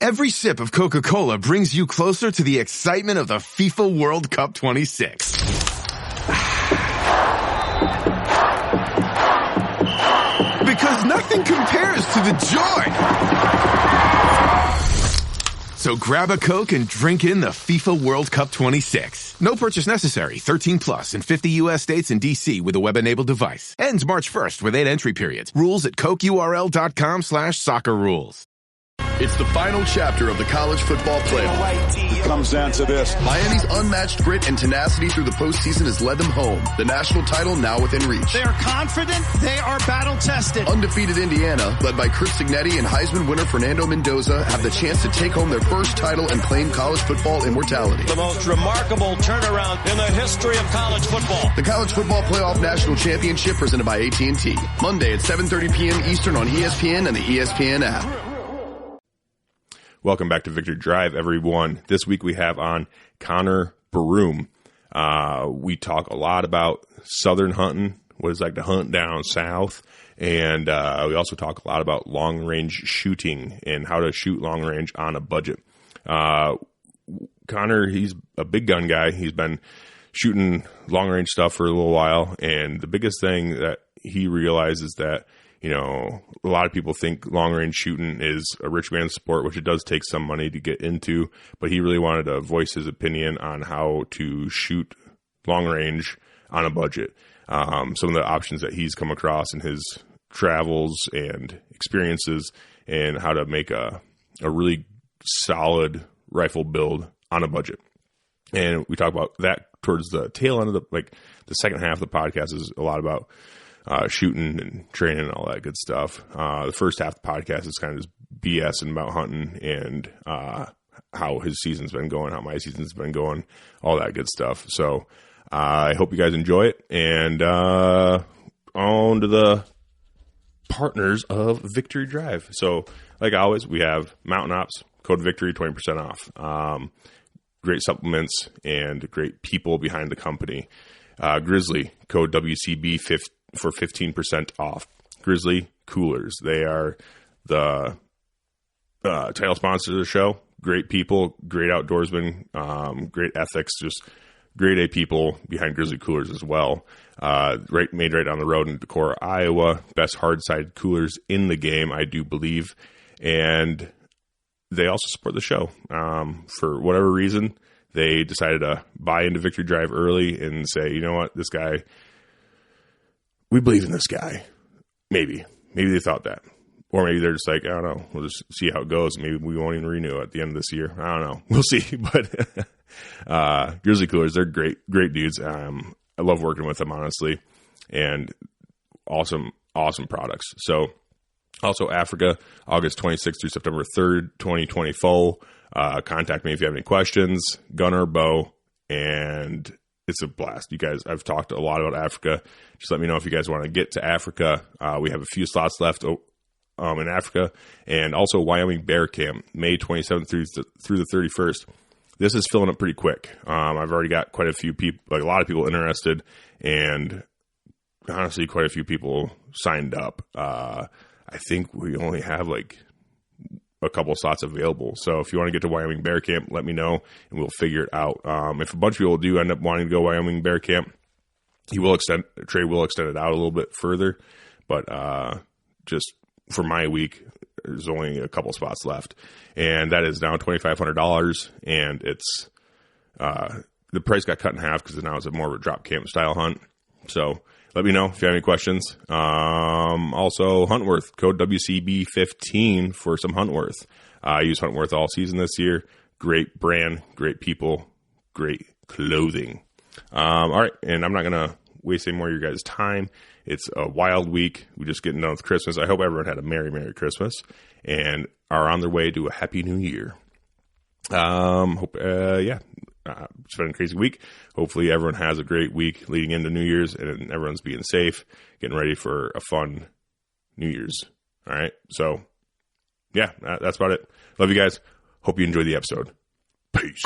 Every sip of Coca-Cola brings you closer to the excitement of the FIFA World Cup 26. Because nothing compares to the joy. So grab a Coke and drink in the FIFA World Cup 26. No purchase necessary. 13 plus in 50 U.S. states and D.C. with a web-enabled device. Ends March 1st with 8 entry periods. Rules at CokeURL.com/soccer rules. It's the final chapter of the college football playoff. It comes down to this. Miami's unmatched grit and tenacity through the postseason has led them home. The national title now within reach. They are confident. They are battle-tested. Undefeated Indiana, led by Chris Signetti and Heisman winner Fernando Mendoza, have the chance to take home their first title and claim college football immortality. The most remarkable turnaround in the history of college football. The College Football Playoff National Championship presented by AT&T. Monday at 7:30 p.m. Eastern on ESPN and the ESPN app. Welcome back to Victory Drive, everyone. This week we have on Connor Broome. We talk a lot about southern hunting, what it's like to hunt down south, and we also talk a lot about long-range shooting and how to shoot long-range on a budget. Connor, he's a big gun guy. He's been shooting long-range stuff for a little while, and the biggest thing that he realizes that, you know, a lot of people think long-range shooting is a rich man's sport, which it does take some money to get into, but he really wanted to voice his opinion on how to shoot long-range on a budget. Some of the options that he's come across in his travels and experiences, and how to make a really solid rifle build on a budget. And we talk about that towards the tail end of the second half of the podcast is a lot about shooting and training and all that good stuff. The first half of the podcast is kind of just BSing about hunting and how his season's been going, how my season's been going, all that good stuff. So I hope you guys enjoy it. And on to the partners of Victory Drive. So like always, we have Mountain Ops, code Victory, 20% off. Great supplements and great people behind the company. Grizzly, code WCB for 15% off. Grizzly Coolers. They are the title sponsor of the show. Great people, great outdoorsmen, great ethics, just grade A people behind Grizzly Coolers as well. Made right down the road in Decorah, Iowa. Best hard-sided coolers in the game, I do believe. And they also support the show. For whatever reason, they decided to buy into Victory Drive early and say, you know what, this guy, we believe in this guy. Maybe they thought that. Or maybe they're just like, I don't know, we'll just see how it goes. Maybe we won't even renew at the end of this year. I don't know. We'll see. But Grizzly Coolers, they're great dudes. I love working with them, honestly. And awesome products. So also Africa, August 26th through September 3rd, 2024. Contact me if you have any questions. Gunner, bow, and it's a blast. You guys, I've talked a lot about Africa. Just let me know if you guys want to get to Africa. We have a few slots left in Africa. And also Wyoming Bear Camp, May 27th through the 31st. This is filling up pretty quick. I've already got quite a few people, like a lot of people interested, and honestly, quite a few people signed up. I think we only have like a couple slots available. So if you want to get to Wyoming Bear Camp, let me know and we'll figure it out. If a bunch of people do end up wanting to go Wyoming Bear Camp, Trey will extend it out a little bit further, but just for my week, there's only a couple spots left, and that is now $2,500, and it's the price got cut in half because now it's more of a drop camp style hunt. So let me know if you have any questions. Also, Huntworth, code WCB15 for some Huntworth. I use Huntworth all season this year. Great brand, great people, great clothing. All right, and I'm not going to waste any more of your guys' time. It's a wild week. We're just getting done with Christmas. I hope everyone had a Merry, Merry Christmas and are on their way to a Happy New Year. It's been a crazy week. Hopefully everyone has a great week leading into New Year's and everyone's being safe, getting ready for a fun New Year's. All right. So yeah, that's about it. Love you guys. Hope you enjoy the episode. Peace.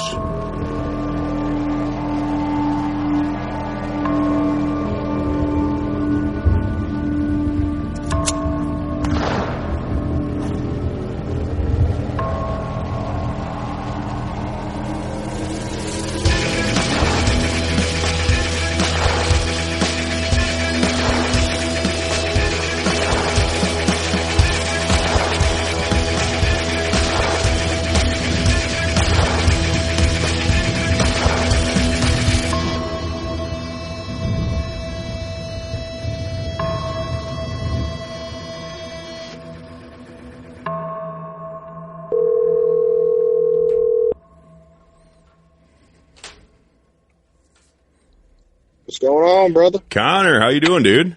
What's going on, brother? Connor, how you doing, dude?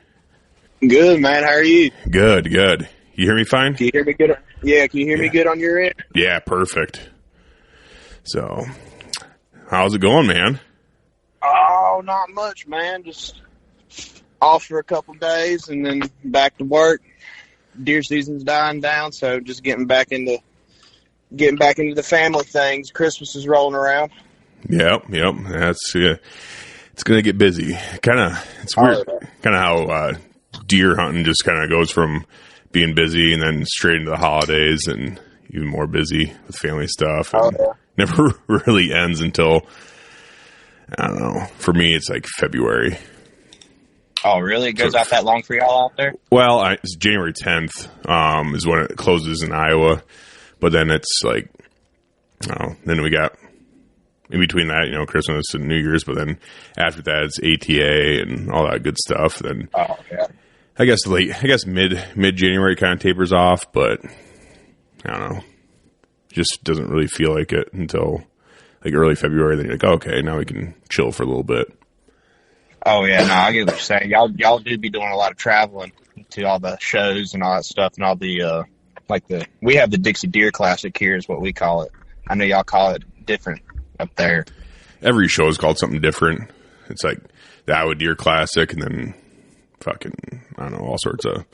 Good, man. How are you? Good. You hear me fine? Can you hear me good? Yeah, can you hear me good on your end? Yeah, perfect. So, how's it going, man? Oh, not much, man. Just off for a couple days and then back to work. Deer season's dying down, so just getting back into the family things. Christmas is rolling around. Yep. That's it's gonna get busy. It's weird. Kind of how deer hunting just kind of goes from being busy and then straight into the holidays and even more busy with family stuff. And never really ends until, I don't know. For me, it's like February. Oh, really? It goes out that long for y'all out there? Well, it's January 10th is when it closes in Iowa. But then it's like, then we got in between that, Christmas and New Year's. But then after that, it's ATA and all that good stuff. Then I guess mid-January kind of tapers off. But I don't know. Just doesn't really feel like it until like early February. Then you're like, okay, now we can chill for a little bit. Oh, yeah, no, I get what you're saying. Y'all do be doing a lot of traveling to all the shows and all that stuff and all the, we have the Dixie Deer Classic here is what we call it. I know y'all call it different up there. Every show is called something different. It's like the Iowa Deer Classic and then fucking, I don't know, all sorts of,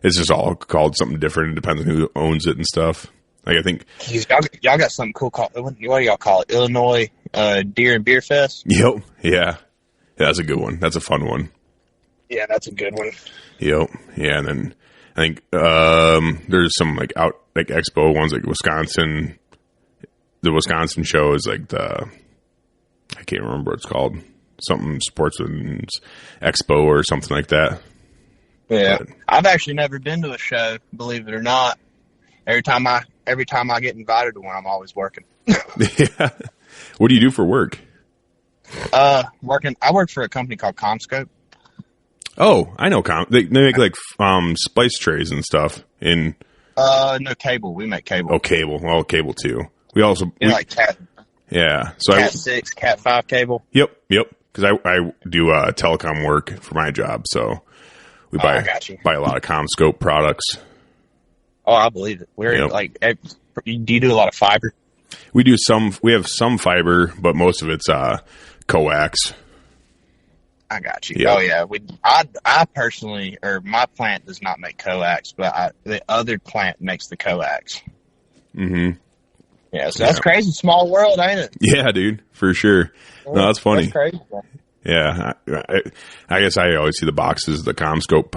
it's just all called something different. It depends on who owns it and stuff. Like, I think. Y'all got something cool called, what do y'all call it? Illinois Deer and Beer Fest? Yep, yeah. Yeah, that's a good one. That's a fun one. Yeah, that's a good one. Yep. Yeah, and then I think there's some like expo ones like Wisconsin. The Wisconsin show is like I can't remember what it's called. Something Sportsman's Expo or something like that. Yeah. But I've actually never been to a show, believe it or not. Every time I get invited to one, I'm always working. Yeah. What do you do for work? I work for a company called CommScope. Oh, I know. They make like splice trays and stuff. No, cable. We make cable. Oh, cable. Well, cable too. We also like Cat. Yeah. So Cat 6, Cat 5 cable. Yep. Because I do telecom work for my job, so we buy a lot of CommScope products. Oh, I believe it. Do you do a lot of fiber? We do some. We have some fiber, but most of it's coax. I got you. Yep. Oh yeah. I personally, or my plant does not make coax, but the other plant makes the coax. Mm-hmm. Yeah. So that's crazy. Small world, ain't it? Yeah, dude, for sure. No, that's funny. That's crazy. Yeah. I guess I always see the boxes, the CommScope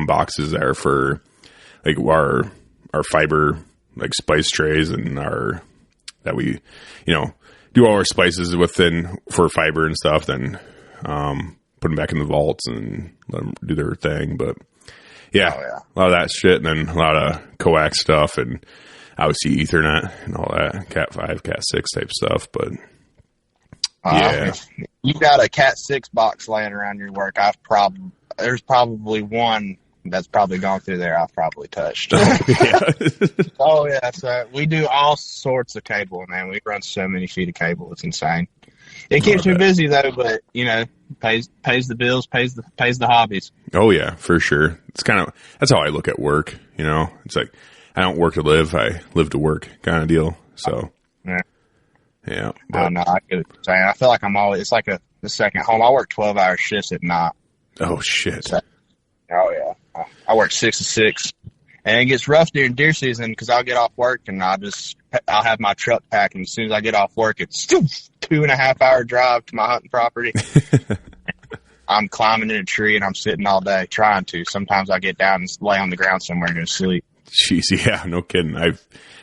boxes there for like our fiber, like spice trays and that we, do all our spices within for fiber and stuff, then put them back in the vaults and let them do their thing. But yeah, a lot of that shit, and then a lot of coax stuff, and obviously Ethernet and all that, Cat 5, Cat 6 type stuff. But yeah, you got a Cat 6 box laying around your work. There's probably one that's probably gone through there I've probably touched. Oh, yeah. So we do all sorts of cable, man. We run so many feet of cable. It's insane. It keeps me busy, though, but, pays the bills, pays the hobbies. Oh, yeah, for sure. That's how I look at work, It's like, I don't work to live. I live to work kind of deal. So, yeah. But, no, I get what you're saying. I feel like I'm always, it's like the second home. I work 12-hour shifts at night. Oh, shit. So, oh, yeah. I work 6 to 6, and it gets rough during deer season because I'll get off work and I'll have my truck packed, and as soon as I get off work, it's still 2.5 hour drive to my hunting property. I'm climbing in a tree and I'm sitting all day trying to. Sometimes I get down and lay on the ground somewhere and go to sleep. Jeez, yeah, no kidding. I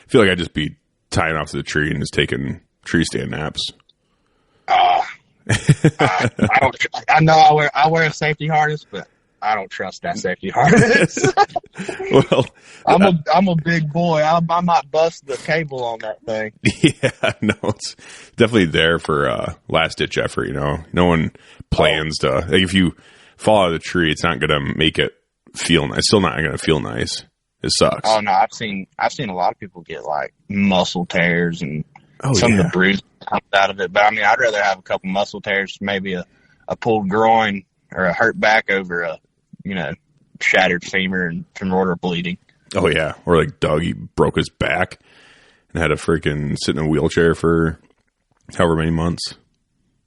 feel like I'd just be tying off to the tree and just taking tree stand naps. I know I wear a safety harness, but I don't trust that safety harness. Well, I'm a big boy. I might bust the cable on that thing. Yeah, no, it's definitely there for last ditch effort. No one plans to. Like, if you fall out of the tree, it's not going to make it feel nice. It's still not going to feel nice. It sucks. Oh no, I've seen a lot of people get like muscle tears and some of the bruise comes out of it. But I mean, I'd rather have a couple muscle tears, maybe a a pulled groin or a hurt back over a, shattered femur and femoral bleeding. Oh yeah. Or like Doug, he broke his back and had to freaking sit in a wheelchair for however many months.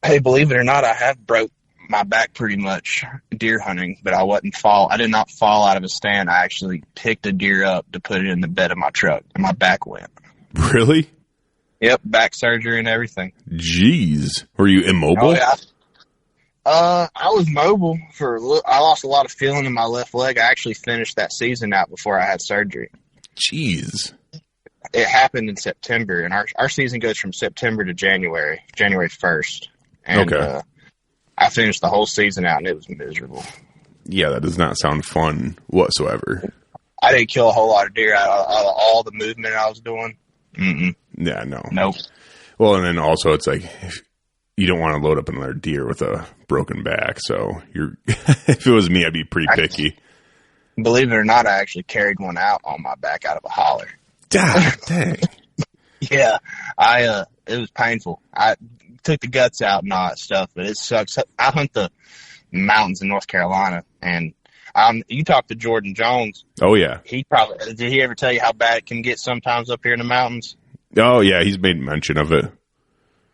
Hey, believe it or not, I have broke my back pretty much deer hunting, but I did not fall out of a stand. I actually picked a deer up to put it in the bed of my truck, and my back went. Really? Yep, back surgery and everything. Jeez. Were you immobile? Oh, yeah. I was mobile I lost a lot of feeling in my left leg. I actually finished that season out before I had surgery. Jeez. It happened in September, and our season goes from September to January 1st. And, okay. I finished the whole season out, and it was miserable. Yeah, that does not sound fun whatsoever. I didn't kill a whole lot of deer out of all the movement I was doing. Mm-mm. Yeah, no. Nope. Well, and then also it's like you don't want to load up another deer with a broken back. So if it was me, I'd be pretty picky. Believe it or not, I actually carried one out on my back out of a holler. Dang. Yeah, it was painful. I took the guts out and all that stuff, but it sucks. I hunt the mountains in North Carolina, and you talked to Jordan Jones. Oh yeah, did he ever tell you how bad it can get sometimes up here in the mountains? Oh yeah, he's made mention of it.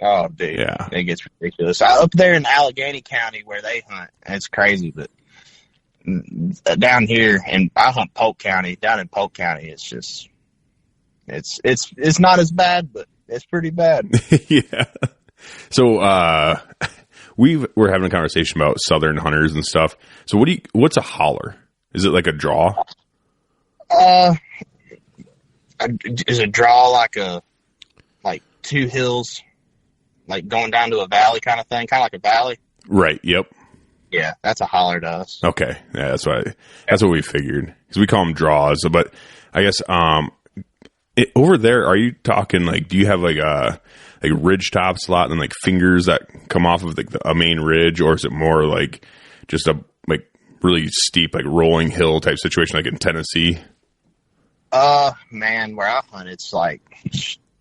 Oh dude, yeah, it gets ridiculous. Up there in Allegheny County where they hunt, it's crazy, but down here, and I hunt Polk County. Down in Polk County, it's just it's not as bad, but it's pretty bad. Yeah. So we were having a conversation about southern hunters and stuff. So what's a holler? Is it like a draw? Is a draw like two hills, like going down to a valley kind of thing, kind of like a valley? Right. Yep. Yeah, that's a holler to us. Okay. Yeah, that's what we figured, because we call them draws. But I guess over there, are you talking like, do you have like ridge tops a lot and like fingers that come off of a main ridge, or is it more like just a like really steep like rolling hill type situation like in Tennessee? Man, where I hunt, it's like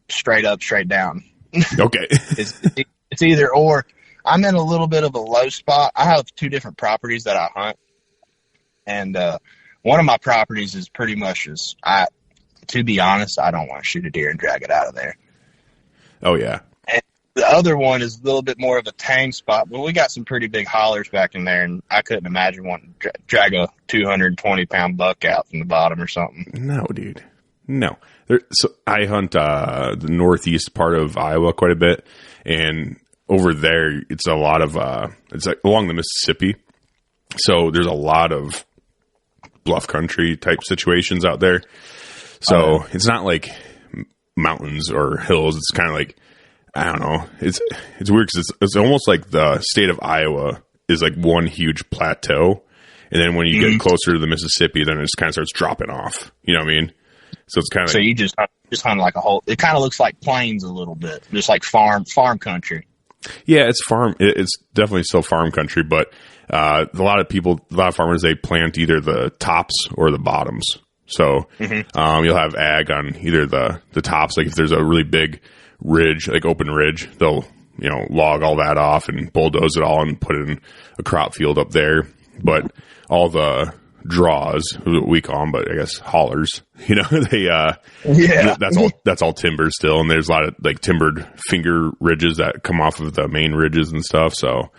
straight up, straight down. Okay. It's either or. I'm in a little bit of a low spot. I have two different properties that I hunt, and one of my properties is pretty much to be honest, I don't want to shoot a deer and drag it out of there. Oh, yeah. And the other one is a little bit more of a tame spot, but we got some pretty big hollers back in there, and I couldn't imagine wanting to drag a 220-pound buck out from the bottom or something. No, dude. No. So I hunt the northeast part of Iowa quite a bit, and over there it's a lot of it's like along the Mississippi. So there's a lot of bluff country type situations out there. So it's not like mountains or hills. It's kind of like, I don't know. It's weird because it's almost like the state of Iowa is like one huge plateau, and then when you get closer to the Mississippi, then it just kind of starts dropping off. You know what I mean? So it's kind of so you just hunt like a whole. It kind of looks like plains a little bit, just like farm country. Yeah, it's farm. It's definitely still farm country, but a lot of farmers, they plant either the tops or the bottoms. So you'll have ag on either the tops. Like if there's a really big ridge, like open ridge, they'll log all that off and bulldoze it all and put it in a crop field up there. But all the draws, we call them, but I guess hollers, they that's all timber still, and there's a lot of like timbered finger ridges that come off of the main ridges and stuff. So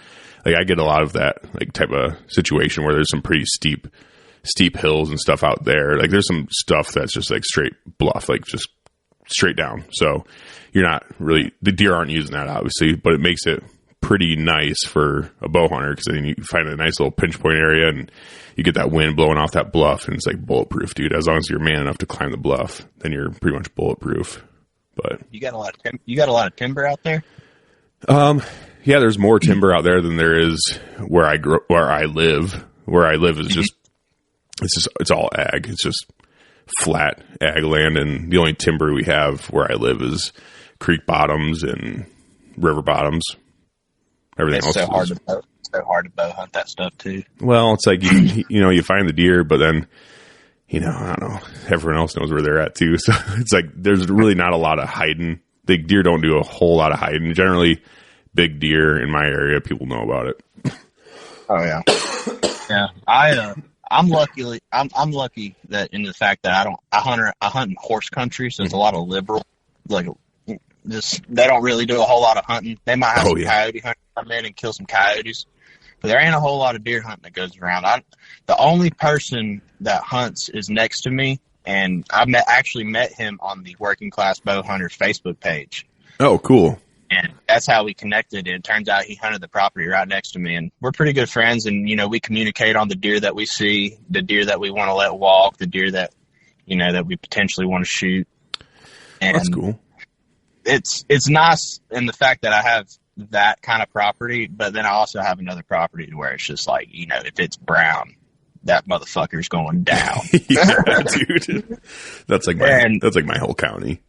like I get a lot of that like type of situation where there's some pretty steep hills and stuff out there. Like there's some stuff that's just like straight bluff, like just straight down. So you're not really, the deer aren't using that obviously, but it makes it pretty nice for a bow hunter, because then you find a nice little pinch point area and you get that wind blowing off that bluff, and it's like bulletproof, dude. As long as you're man enough to climb the bluff, then you're pretty much bulletproof. But you got a lot of timber out there. Yeah, there's more timber out there than there is where I live. Where I live is just it's all ag. It's just flat ag land, and the only timber we have where I live is creek bottoms and river bottoms. Everything else so hard to bow hunt that stuff too. Well, it's like you find the deer, but then I don't know, everyone else knows where they're at too. So it's like there's really not a lot of hiding. The deer don't do a whole lot of hiding. Generally, big deer in my area, people know about it. Oh yeah. Yeah. I'm lucky that in the fact that I hunt in horse country, so it's a lot of liberal, like just they don't really do a whole lot of hunting. They might have some coyote hunting come in and kill some coyotes, but there ain't a whole lot of deer hunting that goes around. The only person that hunts is next to me, and I actually met him on the Working Class Bow Hunters Facebook page. Oh, cool. And that's how we connected. And it turns out he hunted the property right next to me. And we're pretty good friends. And, we communicate on the deer that we see, the deer that we want to let walk, the deer that, that we potentially want to shoot. And that's cool. It's nice in the fact that I have that kind of property, but then I also have another property where it's just like, if it's brown, that motherfucker's going down. Yeah, dude. That's like my whole county.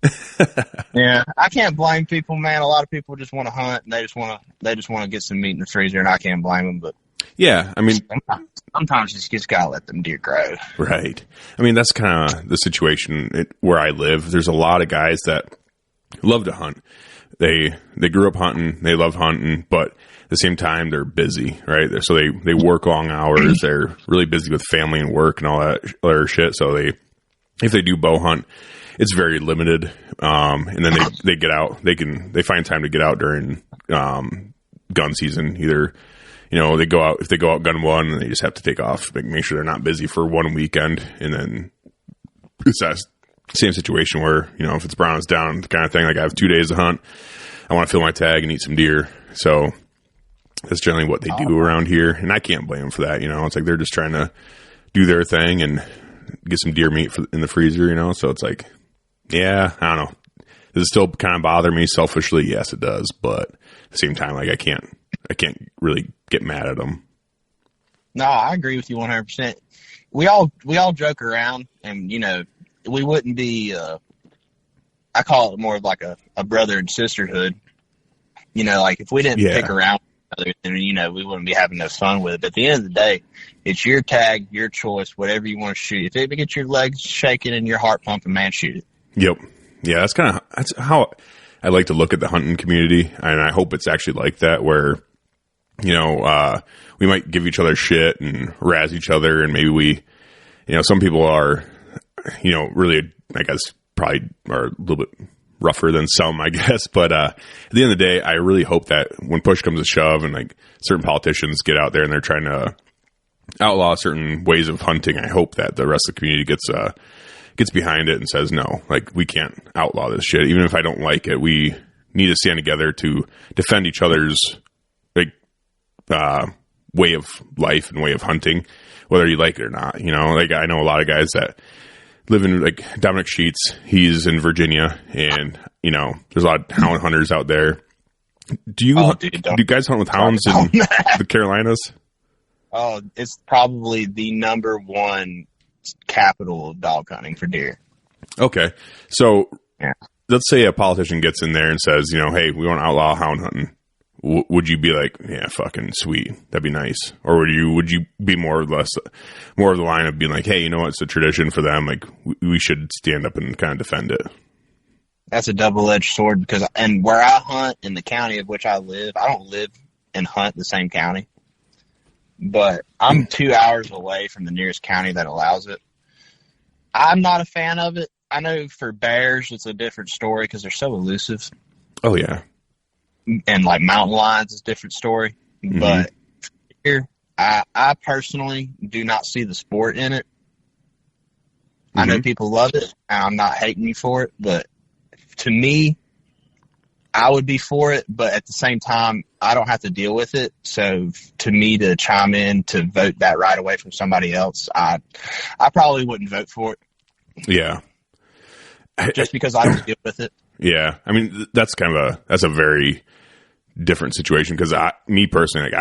Yeah, I can't blame people, man. A lot of people just want to hunt and they just want to get some meat in the freezer, and I can't blame them. But yeah, I mean, sometimes you just gotta let them deer grow. Right. I mean, that's kind of the situation where I live. There's a lot of guys that love to hunt. They grew up hunting. They love hunting, but at the same time, they're busy, right? So they work long hours. They're really busy with family and work and all that other shit. So if they do bow hunt, it's very limited. And then they get out. They find time to get out during gun season. Either they go out, if they go out gun one, and they just have to take off, make sure they're not busy for one weekend, and then it's that same situation where, if it's brown, it's down kind of thing. Like I have 2 days to hunt. I want to fill my tag and eat some deer. So that's generally what they do around here. And I can't blame them for that. It's like they're just trying to do their thing and get some deer meat in the freezer, So it's like, yeah, I don't know. Does it still kind of bother me selfishly? Yes, it does. But at the same time, like I can't really get mad at them. No, I agree with you 100%. We all joke around, and, we wouldn't be, I call it more of like a brother and sisterhood. Like if we didn't pick around each other, then, we wouldn't be having no fun with it. But at the end of the day, it's your tag, your choice, whatever you want to shoot. If it gets your legs shaking and your heart pumping, man, shoot it. Yep. Yeah, that's how I like to look at the hunting community. And I hope it's actually like that where, we might give each other shit and razz each other. And maybe we, some people are, really, I guess, probably are a little bit rougher than some, I guess. But at the end of the day, I really hope that when push comes to shove and like certain politicians get out there and they're trying to outlaw certain ways of hunting, I hope that the rest of the community gets behind it and says, no, like we can't outlaw this shit. Even if I don't like it, we need to stand together to defend each other's like way of life and way of hunting, whether you like it or not. Like I know a lot of guys that live in, like Dominic Sheets, he's in Virginia, and there's a lot of hound hunters out there. Do you guys hunt with hounds in the Carolinas? Oh, it's probably the number one capital of dog hunting for deer. Okay, so let's say a politician gets in there and says, hey, we want to outlaw hound hunting. Would you be like, yeah, fucking sweet, that'd be nice? Or would you be more of the line of being like, hey, it's a tradition for them, like we should stand up and kind of defend it? That's a double-edged sword and where I hunt in the county of which I live, I don't live and hunt the same county, but I'm 2 hours away from the nearest county that allows it. I'm not a fan of it. I know for bears, it's a different story because they're so elusive. Oh yeah. And like mountain lions is a different story. Mm-hmm. But here, I personally do not see the sport in it. Mm-hmm. I know people love it, and I'm not hating you for it, but to me, I would be for it, but at the same time, I don't have to deal with it. So to me to chime in to vote that right away from somebody else, I probably wouldn't vote for it. Yeah. Just because I don't deal with it. Yeah. I mean, that's a very different situation because me personally,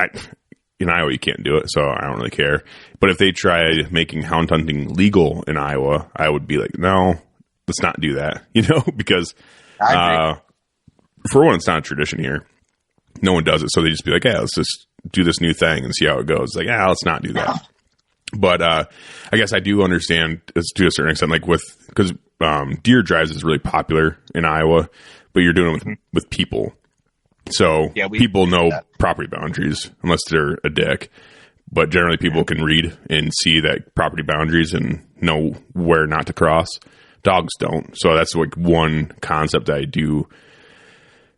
in Iowa, you can't do it, so I don't really care. But if they tried making hound hunting legal in Iowa, I would be like, no, let's not do that, because for one, it's not a tradition here. No one does it, so they just be like, yeah, let's just do this new thing and see how it goes. It's like, let's not do that. But I guess I do understand to a certain extent, like because deer drives is really popular in Iowa, but you're doing it with people. So Yeah, people know property boundaries unless they're a dick. But generally people can read and see that property boundaries and know where not to cross. Dogs don't. So that's like one concept that I do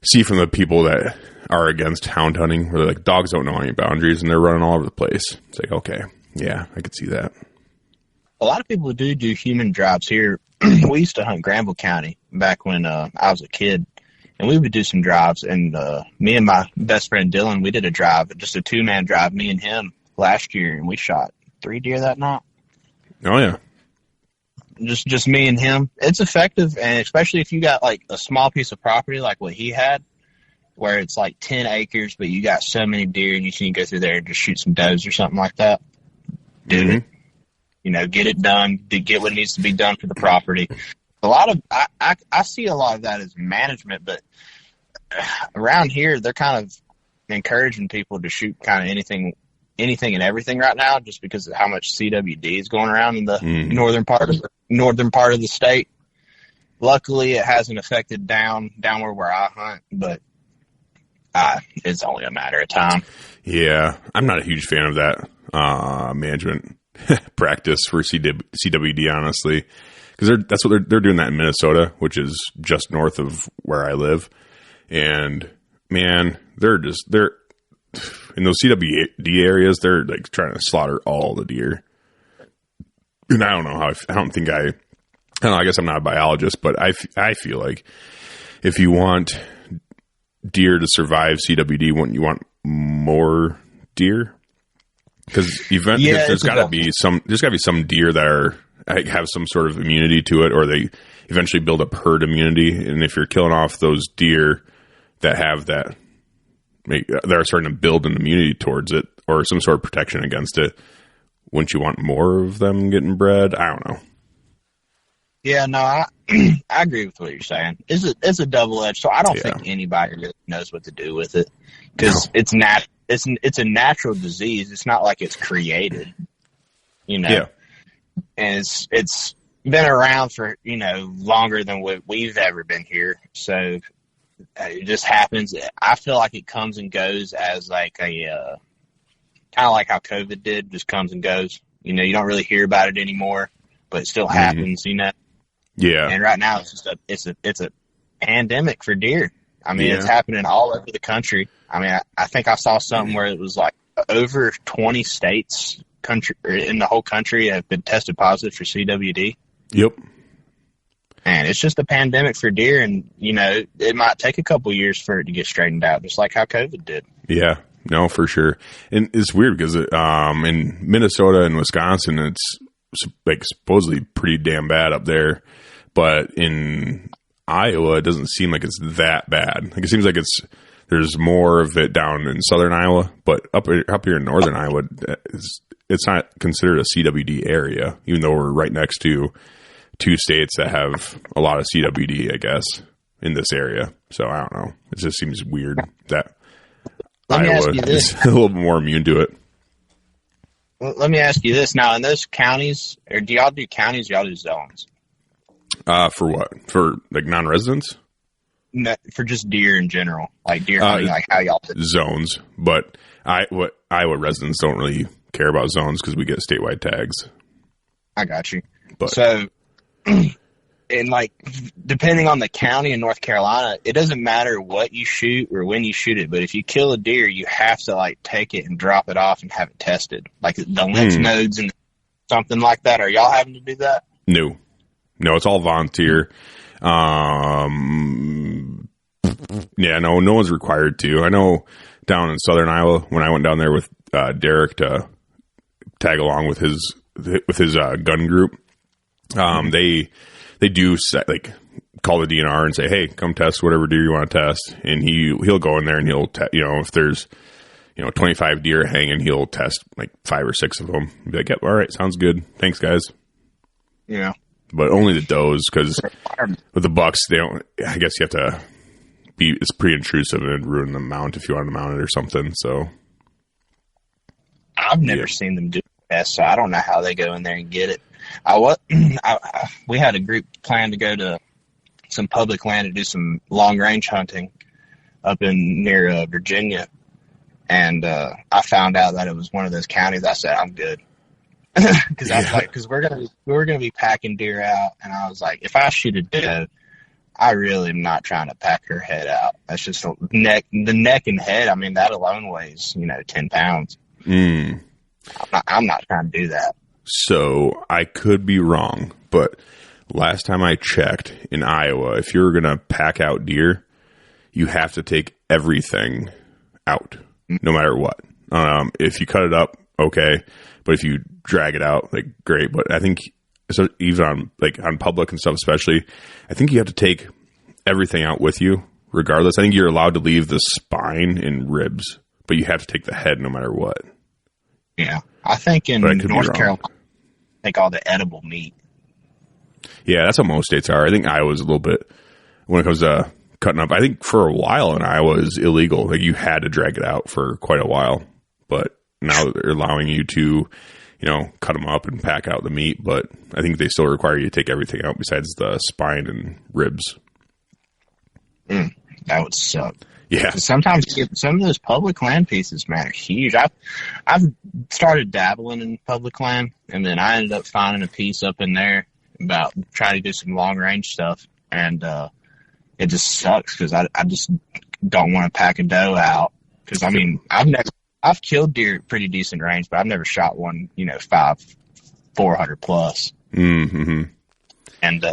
see from the people that are against hound hunting, where they're like, dogs don't know any boundaries and they're running all over the place. It's like, okay, yeah, I could see that. A lot of people do human drives here. We used to hunt Granville County back when I was a kid, and we would do some drives. And me and my best friend Dylan, we did a drive, just a 2-man drive, me and him last year, and we shot 3 deer that night. Oh yeah, just me and him. It's effective, and especially if you got like a small piece of property like what he had, where it's like 10 acres, but you got so many deer, and you can go through there and just shoot some does or something like that. Do it. You know, get it done, get what needs to be done for the property. A lot of I see a lot of that as management, but around here they're kind of encouraging people to shoot kind of anything and everything right now, just because of how much CWD is going around in the northern part of the state. Luckily, it hasn't affected down where I hunt, but it's only a matter of time. Yeah, I'm not a huge fan of that management practice for CWD, honestly, because that's what they're doing that in Minnesota, which is just north of where I live. And man, they're in those CWD areas, they're like trying to slaughter all the deer. And I don't know how, I don't know, I guess I'm not a biologist, but I feel like if you want deer to survive CWD, wouldn't you want more deer? Because there's got to be some deer that have some sort of immunity to it, or they eventually build up herd immunity. And if you're killing off those deer that have that, they're starting to build an immunity towards it, or some sort of protection against it, wouldn't you want more of them getting bred? I don't know. Yeah, no, I agree with what you're saying. It's a double-edged, so I don't think anybody really knows what to do with it, because it's a natural disease. It's not like it's created, you know. Yeah. And it's been around for, you know, longer than what we've ever been here. So it just happens. I feel like it comes and goes as like a kind of like how COVID did, just comes and goes. You know, you don't really hear about it anymore, but it still happens, you know. Yeah. And right now it's a pandemic for deer. I mean, it's happening all over the country. I mean, I think I saw something where it was like over 20 states in the whole country have been tested positive for CWD. Yep. And it's just a pandemic for deer, and, you know, it might take a couple years for it to get straightened out, just like how COVID did. Yeah, no, for sure. And it's weird because in Minnesota and Wisconsin, it's like supposedly pretty damn bad up there. But in Iowa, it doesn't seem like it's that bad. Like, it seems like there's more of it down in southern Iowa, but up here in northern Iowa, it's not considered a CWD area, even though we're right next to 2 states that have a lot of CWD, I guess, in this area. So I don't know. It just seems weird that Iowa is a little more immune to it. Well, let me ask you this. Now, in those counties, or do y'all do counties or y'all do zones? For what? For like non-residents? No, for just deer in general, like deer hunting, like how y'all do. Zones, but Iowa residents don't really care about zones because we get statewide tags. I got you. But, so, and like, depending on the county in North Carolina, it doesn't matter what you shoot or when you shoot it, but if you kill a deer, you have to like take it and drop it off and have it tested, like the lymph nodes and something like that. Are y'all having to do that? No, it's all volunteer. Yeah, no one's required to. I know down in southern Iowa, when I went down there with Derek to tag along with his gun group, they do like call the DNR and say, hey, come test whatever deer you want to test, and he'll go in there and he'll if there's 25 deer hanging, he'll test like 5 or 6 of them. Be like, yep, all right, sounds good, thanks guys. Yeah. But only the does, because with the bucks, they don't. I guess you have to be. It's pretty intrusive and ruin the mount if you want to mount it or something. So I've never seen them do that, so I don't know how they go in there and get it. We had a group plan to go to some public land to do some long range hunting up in near Virginia. And I found out that it was one of those counties. I said, I'm good. Because I was like, because we're gonna be packing deer out, and I was like, if I shoot a doe, I really am not trying to pack her head out. That's just the neck and head. I mean, that alone weighs 10 pounds. I'm not trying to do that. So I could be wrong, but last time I checked in Iowa, if you're gonna pack out deer, you have to take everything out, no matter what. If you cut it up, okay. But if you drag it out, like, great. But I think, so even on public and stuff, especially, I think you have to take everything out with you, regardless. I think you're allowed to leave the spine and ribs, but you have to take the head no matter what. Yeah, I think in North Carolina, take all the edible meat. Yeah, that's what most states are. I think Iowa's a little bit, when it comes to cutting up, I think for a while in Iowa it was illegal. Like, you had to drag it out for quite a while, but now they're allowing you to, cut them up and pack out the meat, but I think they still require you to take everything out besides the spine and ribs. That would suck. Yeah. Sometimes some of those public land pieces, man, are huge. I've started dabbling in public land, and then I ended up finding a piece up in there about trying to do some long range stuff, and it just sucks because I just don't want to pack a doe out. Because, I mean, I've killed deer at pretty decent range, but I've never shot one, 400 plus. Mm-hmm. And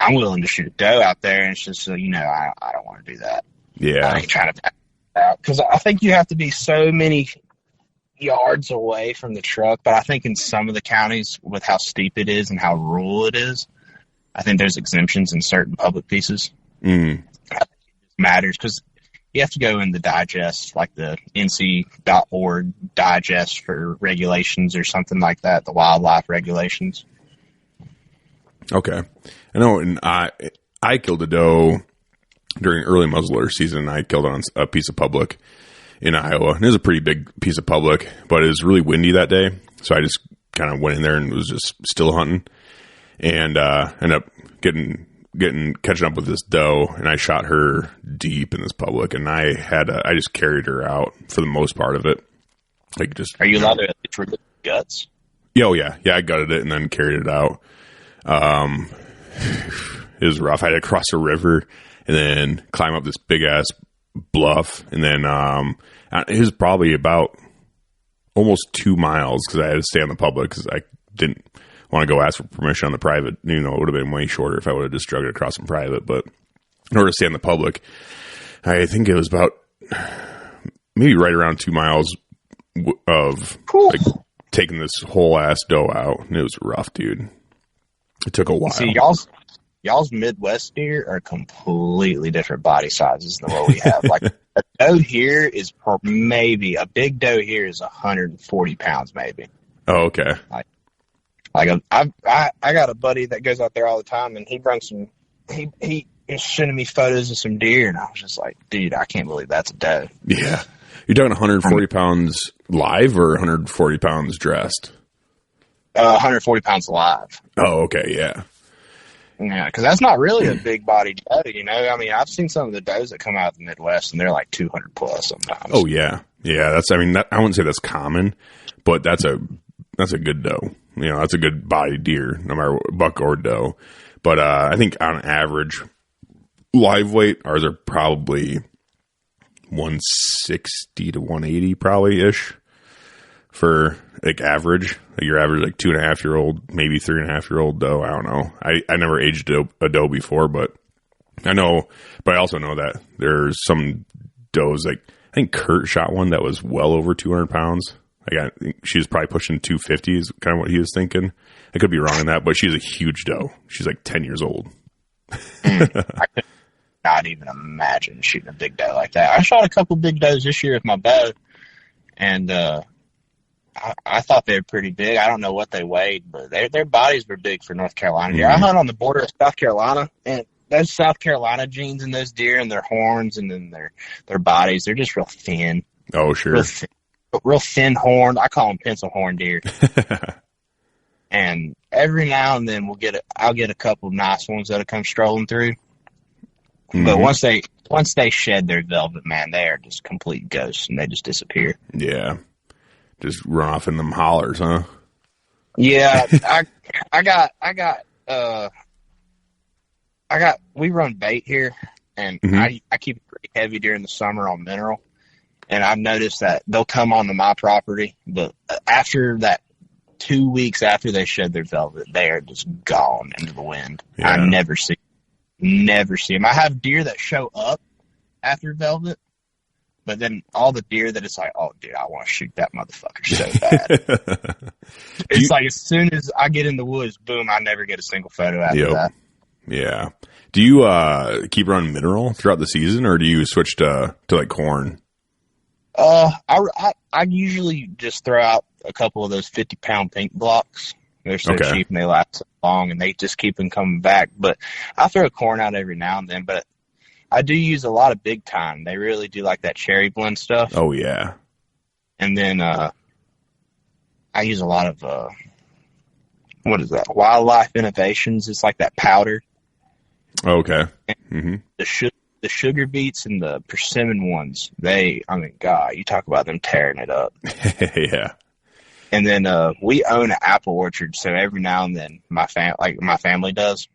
I'm willing to shoot a doe out there, and it's just so I don't want to do that. Yeah, I ain't trying to pack it out because I think you have to be so many yards away from the truck. But I think in some of the counties, with how steep it is and how rural it is, I think there's exemptions in certain public pieces. I think it matters because you have to go in the digest, like the NC.org digest for regulations or something like that, the wildlife regulations. Okay. I know, and I killed a doe during early muzzleloader season. I killed it on a piece of public in Iowa. And it was a pretty big piece of public, but it was really windy that day. So I just kind of went in there and was just still hunting, and ended up catching up with this doe, and I shot her deep in this public, and I just carried her out for the most part of it. Like, just, are you allowed to remove the guts? Oh yeah, I gutted it and then carried it out. It was rough. I had to cross a river and then climb up this big ass bluff, and then it was probably about almost 2 miles because I had to stay on the public because I didn't want to go ask for permission on the private. It would have been way shorter if I would have just dragged it across in private. But in order to stay on the public, I think it was about maybe right around 2 miles of like taking this whole ass doe out, and it was rough, dude. It took a while. See, y'all's Midwest deer are completely different body sizes than what we have. Like, a doe here is maybe a big doe here is 140 pounds, maybe. Oh, okay. Like I got a buddy that goes out there all the time, and he brings he is sending me photos of some deer, and I was just like, dude, I can't believe that's a doe. Yeah. You're talking 140 pounds live or 140 pounds dressed? 140 pounds live. Oh, okay, yeah. Yeah, because that's not really a big body doe, I mean, I've seen some of the does that come out of the Midwest, and they're like 200 plus sometimes. Oh, yeah. Yeah, I wouldn't say that's common, but that's a good doe. That's a good body deer, no matter what, buck or doe. But I think on average, live weight, ours are probably 160 to 180 probably ish for like average. Like your average, like 2.5-year-old, maybe 3.5-year-old doe. I don't know. I never aged a doe before, but I also know that there's some does, like I think Kurt shot one that was well over 200 pounds. I think she was probably pushing 250 is kind of what he was thinking. I could be wrong on that, but she's a huge doe. She's like 10 years old. I could not even imagine shooting a big doe like that. I shot a couple big does this year with my bow, and I thought they were pretty big. I don't know what they weighed, but their bodies were big for North Carolina deer. I hunt on the border of South Carolina, and those South Carolina genes in those deer and their horns and then their bodies, they're just real thin. Oh, sure. Real thin horned. I call them pencil horn deer. And every now and then I'll get a couple of nice ones that'll come strolling through. Mm-hmm. But once they once they shed their velvet, man, they are just complete ghosts and they just disappear. Yeah. Just run off in them hollers, huh? Yeah. We run bait here, and I keep it pretty heavy during the summer on mineral. And I've noticed that they'll come onto my property, but after that 2 weeks after they shed their velvet, they are just gone into the wind. Yeah. I never see them. I have deer that show up after velvet, but then all the deer that it's like, oh, dude, I want to shoot that motherfucker so bad. It's like as soon as I get in the woods, boom, I never get a single photo after that. Yeah. Do you keep running mineral throughout the season, or do you switch to like corn? I usually just throw out a couple of those 50-pound pink blocks. They're so cheap and they last so long, and they just keep them coming back. But I throw corn out every now and then. But I do use a lot of big time. They really do like that cherry blend stuff. Oh yeah. And then I use a lot of what is that? Wildlife Innovations. It's like that powder. Okay. Mm-hmm. The sugar beets and the persimmon ones, God, you talk about them tearing it up. Yeah. And then we own an apple orchard, so every now and then my family does.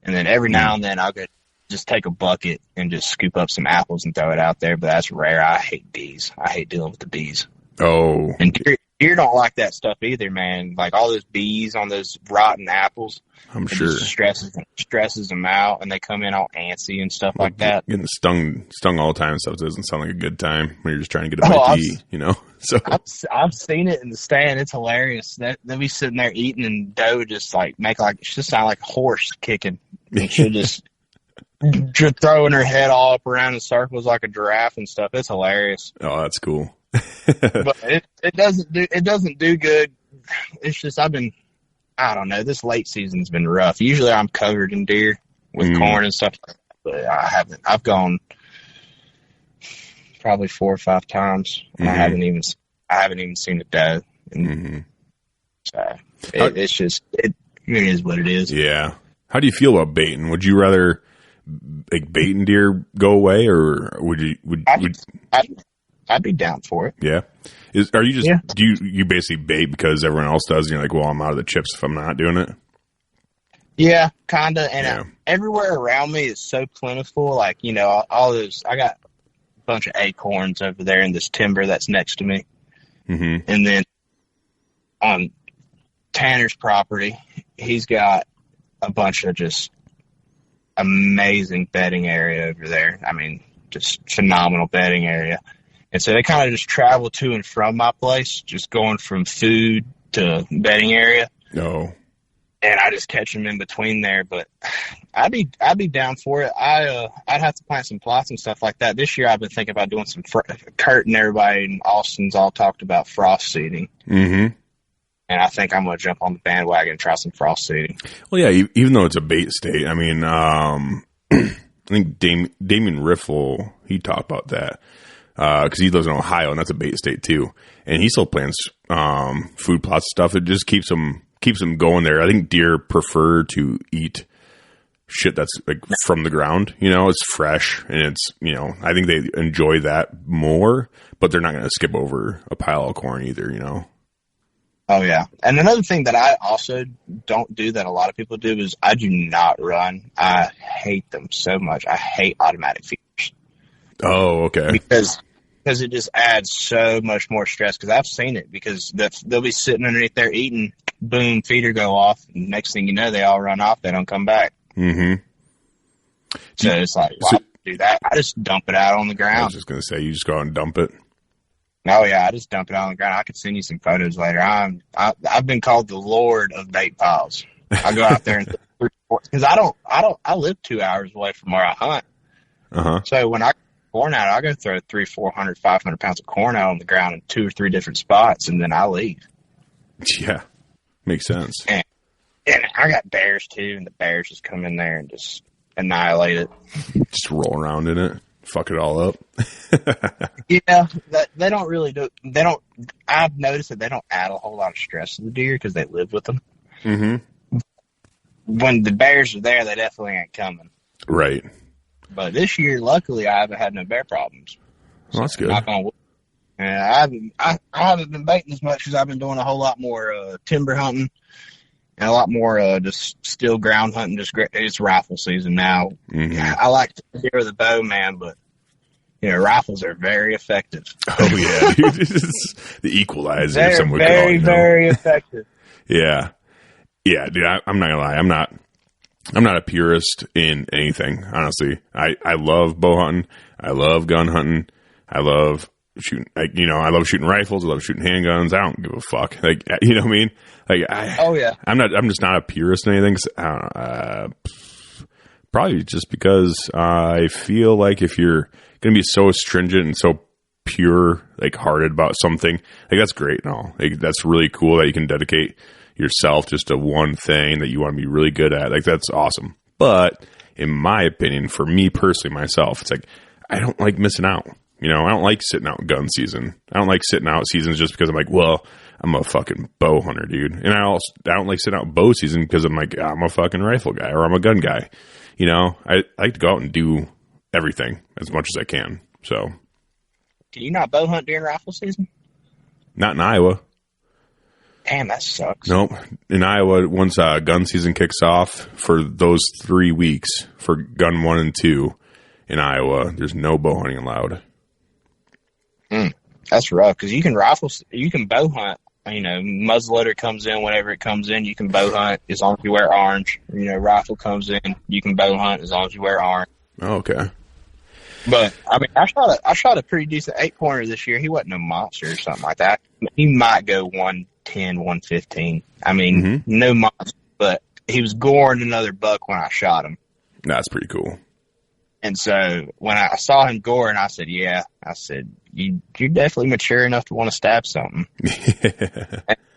And then every now and then I'll go just take a bucket and just scoop up some apples and throw it out there, but that's rare. I hate bees. I hate dealing with the bees. Oh. And deer don't like that stuff either, man. Like all those bees on those rotten apples. I'm sure. Just stresses them out, and they come in all antsy and stuff like that. Getting stung all the time and stuff doesn't sound like a good time when you're just trying to get a bite to eat, you know? So I've seen it in the stand. It's hilarious. They'll be sitting there eating, and doe just like she just sound like a horse kicking. And she'll just throwing her head all up around in circles like a giraffe and stuff. It's hilarious. Oh, that's cool. But it doesn't do good. It's just I don't know. This late season's been rough. Usually I'm covered in deer with corn and stuff like that, but I haven't. I've gone probably 4 or 5 times. And I haven't even seen a doe. So it's just it is what it is. Yeah. How do you feel about baiting? Would you rather like baiting deer go away, or I'd be down for it. Yeah. Do you basically bait because everyone else does, and you're like, well, I'm out of the chips if I'm not doing it? Yeah, kind of. And everywhere around me is so plentiful. Like, you know, all those, I got a bunch of acorns over there in this timber that's next to me. Mm-hmm. And then on Tanner's property, he's got a bunch of just amazing bedding area over there. I mean, just phenomenal bedding area. And so they kind of just travel to and from my place, just going from food to bedding area. No. And I just catch them in between there. But I'd be down for it. I'd have to plant some plots and stuff like that. This year I've been thinking about doing some Kurt and everybody in Austin's all talked about frost seeding. Mm-hmm. And I think I'm going to jump on the bandwagon and try some frost seeding. Well, yeah, even though it's a bait state, I mean, I think Damien Riffle, he talked about that. Because he lives in Ohio, and that's a bait state too. And he still plants food plots and stuff. It just keeps them going there. I think deer prefer to eat shit that's like from the ground. You know, it's fresh, and it's, you know, I think they enjoy that more. But they're not going to skip over a pile of corn either. You know. Oh yeah, and another thing that I also don't do that a lot of people do is I do not run. I hate them so much. I hate automatic feeders. Oh, okay. Because it just adds so much more stress. Because I've seen it. Because they'll be sitting underneath there eating, boom, feeder go off. And next thing you know, they all run off. They don't come back. Mm-hmm. So it's like, why would I do that? I just dump it out on the ground. I was just going to say, you just go out and dump it. Oh, yeah, I just dump it out on the ground. I could send you some photos later. I've been called the Lord of bait piles. I go out there and because I live 2 hours away from where I hunt. Uh-huh. So when I corn out, I go throw 300, 400, 500 pounds of corn out on the ground in 2 or 3 different spots, and then I leave. Yeah, makes sense. And I got bears too, and the bears just come in there and just annihilate it. Just roll around in it, fuck it all up. Yeah, they don't really do. They don't. I've noticed that they don't add a whole lot of stress to the deer because they live with them. Mm-hmm. When the bears are there, they definitely ain't coming. Right. But this year, luckily, I haven't had no bear problems. Well, that's good. Knock on wood. And I haven't been baiting as much as I've been doing a whole lot more timber hunting and a lot more just still ground hunting. It's rifle season now. Mm-hmm. I like to deer with a bow, man, but rifles are very effective. Oh yeah, dude. It's the equalizer. They're Some would very, call it, very effective. Yeah, dude. I'm not gonna lie. I'm not a purist in anything. Honestly, I love bow hunting. I love gun hunting. I love shooting. I love shooting rifles. I love shooting handguns. I don't give a fuck. Like, you know what I mean? Like, oh yeah. I'm just not a purist in anything. I don't know. Probably just because I feel like if you're going to be so stringent and so pure, like hearted about something, like that's great and all. Like that's really cool that you can dedicate yourself just to one thing that you want to be really good at. Like that's awesome. But in my opinion, for me personally, myself, it's like I don't like missing out. I don't like sitting out gun season. I don't like sitting out seasons just because I'm like, well, I'm a fucking bow hunter, dude. And I don't like sitting out bow season because I'm like, I'm a fucking rifle guy or I'm a gun guy. I like to go out and do everything as much as I can. So, can you not bow hunt during rifle season? Not in Iowa. Damn, that sucks. Nope. In Iowa, once gun season kicks off for those 3 weeks for gun 1 and 2 in Iowa, there's no bow hunting allowed. That's rough because you can bow hunt. Muzzleloader comes in whenever it comes in. You can bow hunt as long as you wear orange. Rifle comes in. You can bow hunt as long as you wear orange. Oh, okay. But I shot a pretty decent 8-pointer this year. He wasn't no monster or something like that. He might go 110, 115. No monster, but he was goring another buck when I shot him. That's pretty cool. And so when I saw him goring, I said, you're definitely mature enough to want to stab something.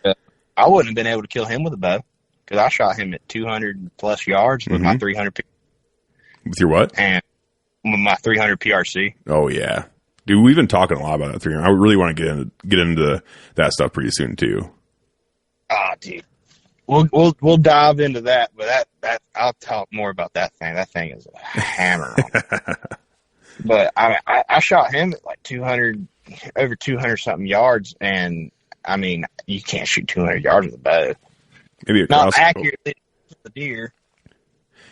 And, I wouldn't have been able to kill him with a bow because I shot him at 200 plus yards with my 300. With your what? And with my 300 PRC. Oh yeah, dude. We've been talking a lot about that 300. I really want to get into that stuff pretty soon too. Ah, dude. We'll dive into that, but that I'll talk more about that thing. That thing is a hammer. But I shot him at like 200, over 200 something yards, and you can't shoot 200 yards with a bow. Maybe a not crossbow. accurately with the deer.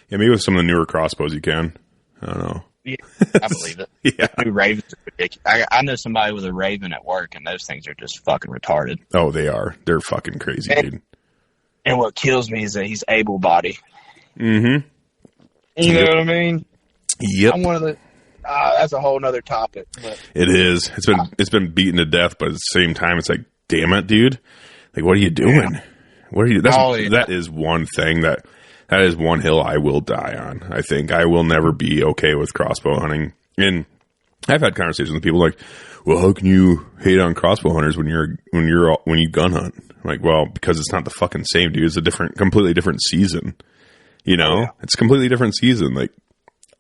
Yeah, maybe with some of the newer crossbows you can. I don't know. Yeah, I believe it. Yeah, new ravens are ridiculous. I know somebody with a Raven at work, and those things are just fucking retarded. Oh, they are. They're fucking crazy, dude. And what kills me is that he's able-bodied. Mm-hmm. You know what I mean? Yep. I'm one of the. That's a whole nother topic. But. It is. It's been beaten to death, but at the same time, it's like, damn it, dude. Like, what are you doing? Yeah. What are you? That is one thing that is one hill I will die on. I think I will never be okay with crossbow hunting. And I've had conversations with people like, well, how can you hate on crossbow hunters when you gun hunt? I'm like, well, because it's not the fucking same, dude. It's a completely different season. It's a completely different season. Like,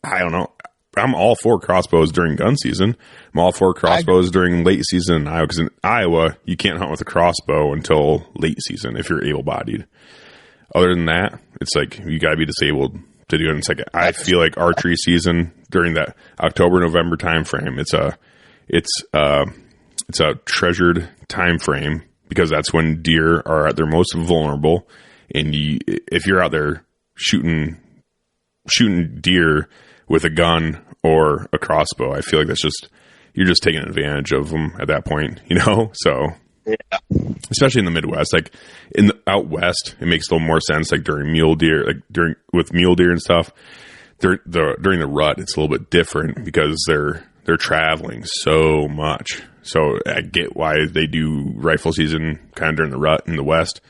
I don't know. I'm all for crossbows during gun season. I'm all for crossbows during late season in Iowa, because in Iowa, you can't hunt with a crossbow until late season if you're able-bodied. Other than that, it's like you got to be disabled to do it. And it's like I feel like archery season during that October-November time frame, it's a treasured time frame because that's when deer are at their most vulnerable. And if you're out there shooting deer with a gun or a crossbow, I feel like you're just taking advantage of them at that point, So, yeah. Especially in the Midwest, like out west, it makes a little more sense. Like during mule deer, with mule deer and stuff, during the rut, it's a little bit different because they're traveling so much. So I get why they do rifle season kind of during the rut in the West,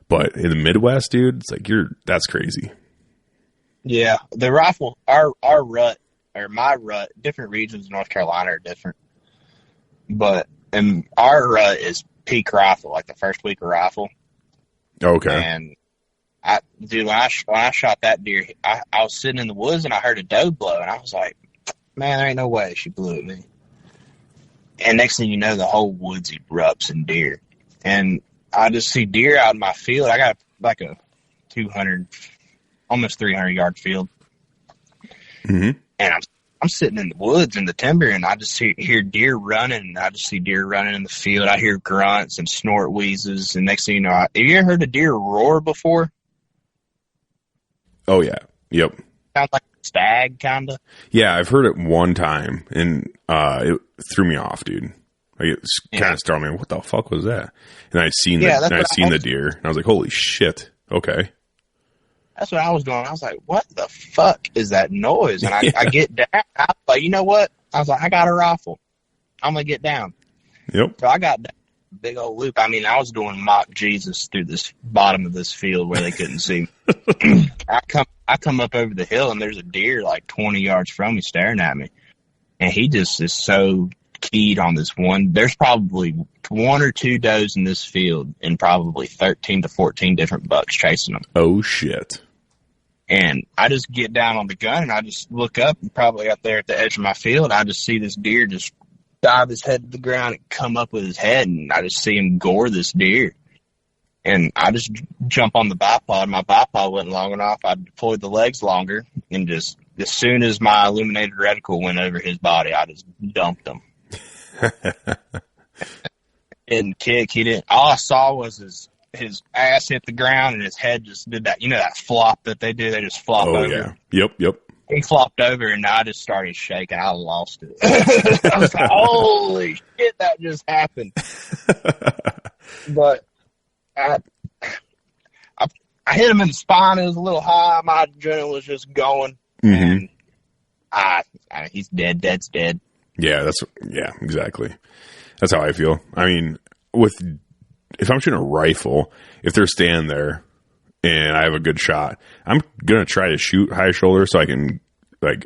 but in the Midwest, dude, it's like that's crazy. Yeah, the rifle, our rut, or my rut, different regions of North Carolina are different. But our rut is peak rifle, like the first week of rifle. Okay. And when I shot that deer, I was sitting in the woods and I heard a doe blow, and I was like, man, there ain't no way she blew at me. And next thing you know, the whole woods erupts in deer. And I just see deer out in my field. I got like a 200, almost 300 yard field. Mm-hmm. And I'm sitting in the woods in the timber, and I just hear deer running. I just see deer running in the field. I hear grunts and snort wheezes, and next thing you know, have you ever heard a deer roar before? Oh yeah, yep. Sounds like a stag, kind of. Yeah, I've heard it one time, and it threw me off, dude. Like, it kind of startled me. What the fuck was that? And I seen the deer, and I was like, holy shit. Okay. That's what I was doing. I was like, what the fuck is that noise? And I get down. I was like, you know what? I was like, I got a rifle. I'm going to get down. Yep. So I got down a big old loop. I mean, I was doing mock Jesus through this bottom of this field where they couldn't see me. I come up over the hill, and there's a deer like 20 yards from me staring at me. And he just is so keyed on this one. There's probably 1 or 2 does in this field and probably 13 to 14 different bucks chasing them. Oh, shit. And I just get down on the gun, and I just look up, and probably out there at the edge of my field, I just see this deer just dive his head to the ground and come up with his head, and I just see him gore this deer. And I just jump on the bipod. My bipod wasn't long enough. I deployed the legs longer, and just as soon as my illuminated reticle went over his body, I just dumped him. Didn't kick. He didn't. All I saw was his ass hit the ground and his head just did that. You know that flop that they do? They just flop over. Yeah. Yep. He flopped over, and I just started shaking. I lost it. I was like, holy shit, that just happened. But I hit him in the spine. It was a little high. My adrenaline was just going. Mm-hmm. And he's dead. Dead's dead. Yeah, exactly. That's how I feel. I mean, if I'm shooting a rifle, if they're standing there and I have a good shot, I'm going to try to shoot high shoulder so I can let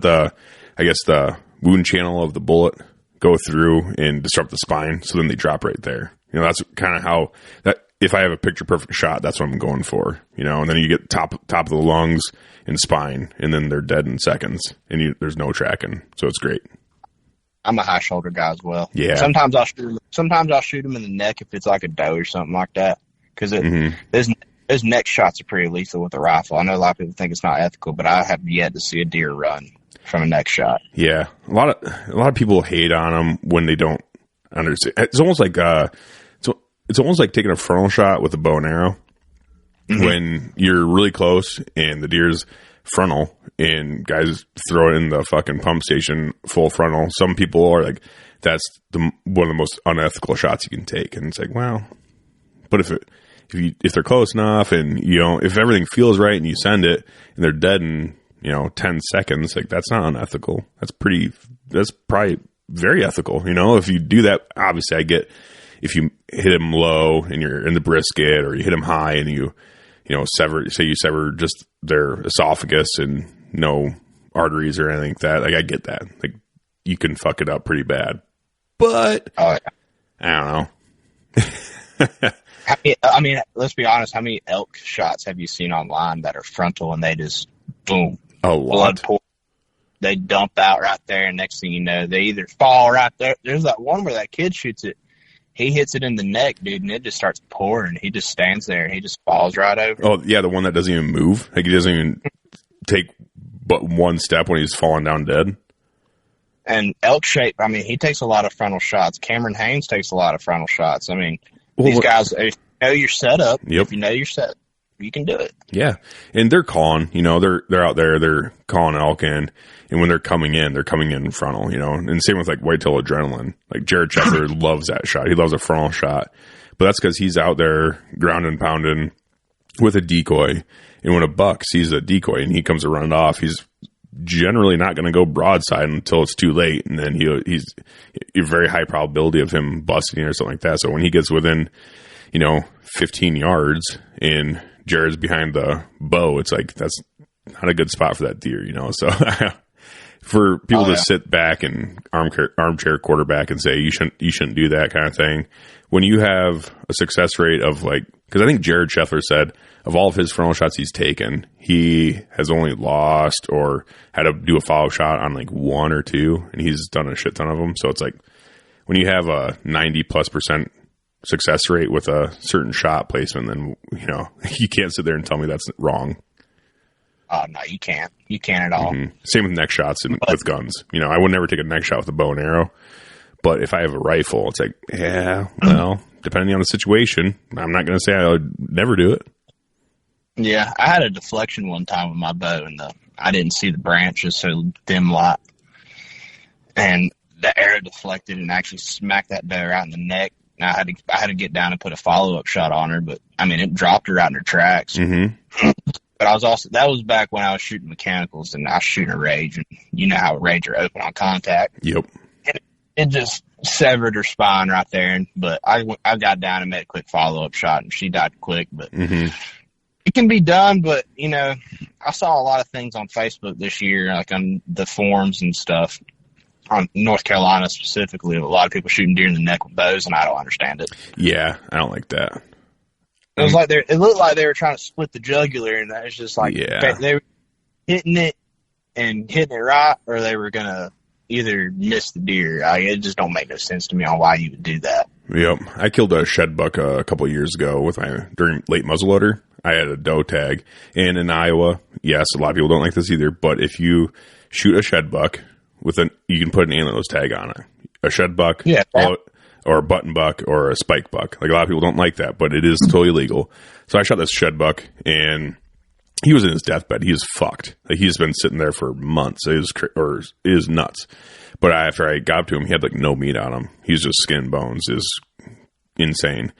the wound channel of the bullet go through and disrupt the spine. So then they drop right there. You know, that's kind of how that, if I have a picture perfect shot, that's what I'm going for, you know, and then you get top of the lungs and spine, and then they're dead in seconds, and there's no tracking. So it's great. I'm a high shoulder guy as well. Yeah. Sometimes I'll shoot him in the neck if it's like a doe or something like that. Cause those neck shots are pretty lethal with a rifle. I know a lot of people think it's not ethical, but I have yet to see a deer run from a neck shot. Yeah. A lot of people hate on them when they don't understand. It's almost like, it's almost like taking a frontal shot with a bow and arrow. Mm-hmm. When you're really close and the deer's frontal and guys throw it in the fucking pump station full frontal. Some people are like, that's one of the most unethical shots you can take. And it's like, well, but if they're close enough and, you know, if everything feels right and you send it and they're dead in, you know, 10 seconds, like that's not unethical. That's probably very ethical. You know, if you do that, obviously I get, if you hit them low and you're in the brisket, or you hit them high and you sever just their esophagus and no arteries or anything like that. Like I get that. Like you can fuck it up pretty bad, but I don't know. I mean, let's be honest. How many elk shots have you seen online that are frontal and they just boom, a lot. Blood pour. They dump out right there, and next thing you know, they either fall right there. There's that one where that kid shoots it. He hits it in the neck, dude, and it just starts pouring. He just stands there, and he just falls right over. Oh, yeah, the one that doesn't even move. Like, he doesn't even take but one step when he's falling down dead. And elk shape, I mean, he takes a lot of frontal shots. Cameron Haynes takes a lot of frontal shots. I mean, these guys, if you know your setup, if you know your setup, you can do it. Yeah, and they're calling, you know, they're out there, they're calling elk in, and when they're coming in frontal, you know, and same with like whitetail adrenaline. Like Jared Chesler loves that shot. He loves a frontal shot, but that's because he's out there ground and pounding with a decoy, and when a buck sees a decoy and he comes to run it off, he's generally not going to go broadside until it's too late, and then he's a very high probability of him busting or something like that. So when he gets within, you know, 15 yards and Jared's behind the bow, it's like that's not a good spot for that deer, you know. So for people to sit back and armchair quarterback and say you shouldn't do that kind of thing, when you have a success rate of like, because I think Jared Scheffler said of all of his frontal shots he's taken, he has only lost or had to do a follow shot on like 1 or 2, and he's done a shit ton of them. So it's like when you have a 90+% success rate with a certain shot placement, then, you know, you can't sit there and tell me that's wrong. Oh no, you can't. You can't at all. Mm-hmm. Same with neck shots and with guns. You know, I would never take a neck shot with a bow and arrow. But if I have a rifle, it's like, yeah, well, depending on the situation, I'm not going to say I would never do it. Yeah, I had a deflection one time with my bow, and I didn't see the branches, so dim light. And the arrow deflected and actually smacked that doe right in the neck. And I had to get down and put a follow-up shot on her, but, I mean, it dropped her out in her tracks. Mm-hmm. But that was back when I was shooting mechanicals, and I was shooting a Rage, and you know how a Rage are open on contact. Yep. And it just severed her spine right there. But I got down and made a quick follow-up shot, and she died quick. But it can be done, but, you know, I saw a lot of things on Facebook this year, like on the forums and stuff, on North Carolina specifically, a lot of people shooting deer in the neck with bows, and I don't understand it. Yeah, I don't like that. It was like it looked like they were trying to split the jugular, and that was just like they were hitting it and hitting it right, or they were gonna either miss the deer. It just don't make no sense to me on why you would do that. Yep, I killed a shed buck a couple of years ago during late muzzleloader. I had a doe tag, and in Iowa, yes, a lot of people don't like this either, but if you shoot a shed buck you can put an antlerless tag on it. A shed buck, or a button buck, or a spike buck. Like, a lot of people don't like that, but it is totally legal. So I shot this shed buck, and he was in his deathbed. He is fucked. Like, he's been sitting there for months. It is nuts. But after I got up to him, he had like no meat on him. He was just skin and bones. It was insane.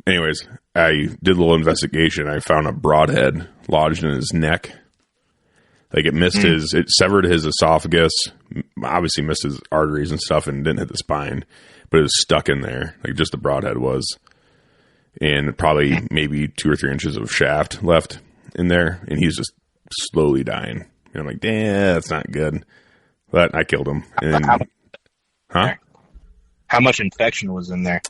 Anyways, I did a little investigation. I found a broadhead lodged in his neck. Like, it severed his esophagus, obviously missed his arteries and stuff, and didn't hit the spine, but it was stuck in there. Like, just the broadhead was. And probably maybe 2 or 3 inches of shaft left in there, and he's just slowly dying. And I'm like, damn, that's not good. But I killed him. And, how much infection was in there?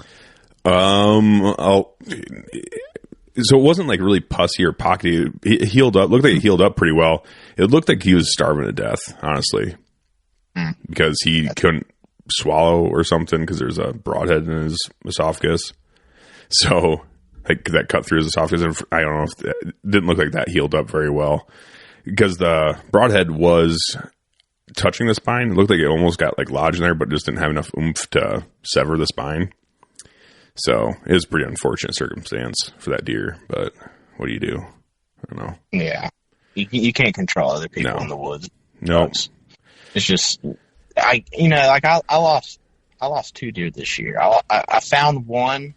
So it wasn't like really pussy or pockety. It healed up. Looked like it healed up pretty well. It looked like he was starving to death, honestly, because he couldn't swallow or something because there's a broadhead in his esophagus. So like that cut through his esophagus. And I don't know if it didn't look like that healed up very well because the broadhead was touching the spine. It looked like it almost got like lodged in there, but just didn't have enough oomph to sever the spine. So it was a pretty unfortunate circumstance for that deer, but what do you do? I don't know. Yeah. You can't control other people in the woods. No. It's just, I lost 2 deer this year. I found one,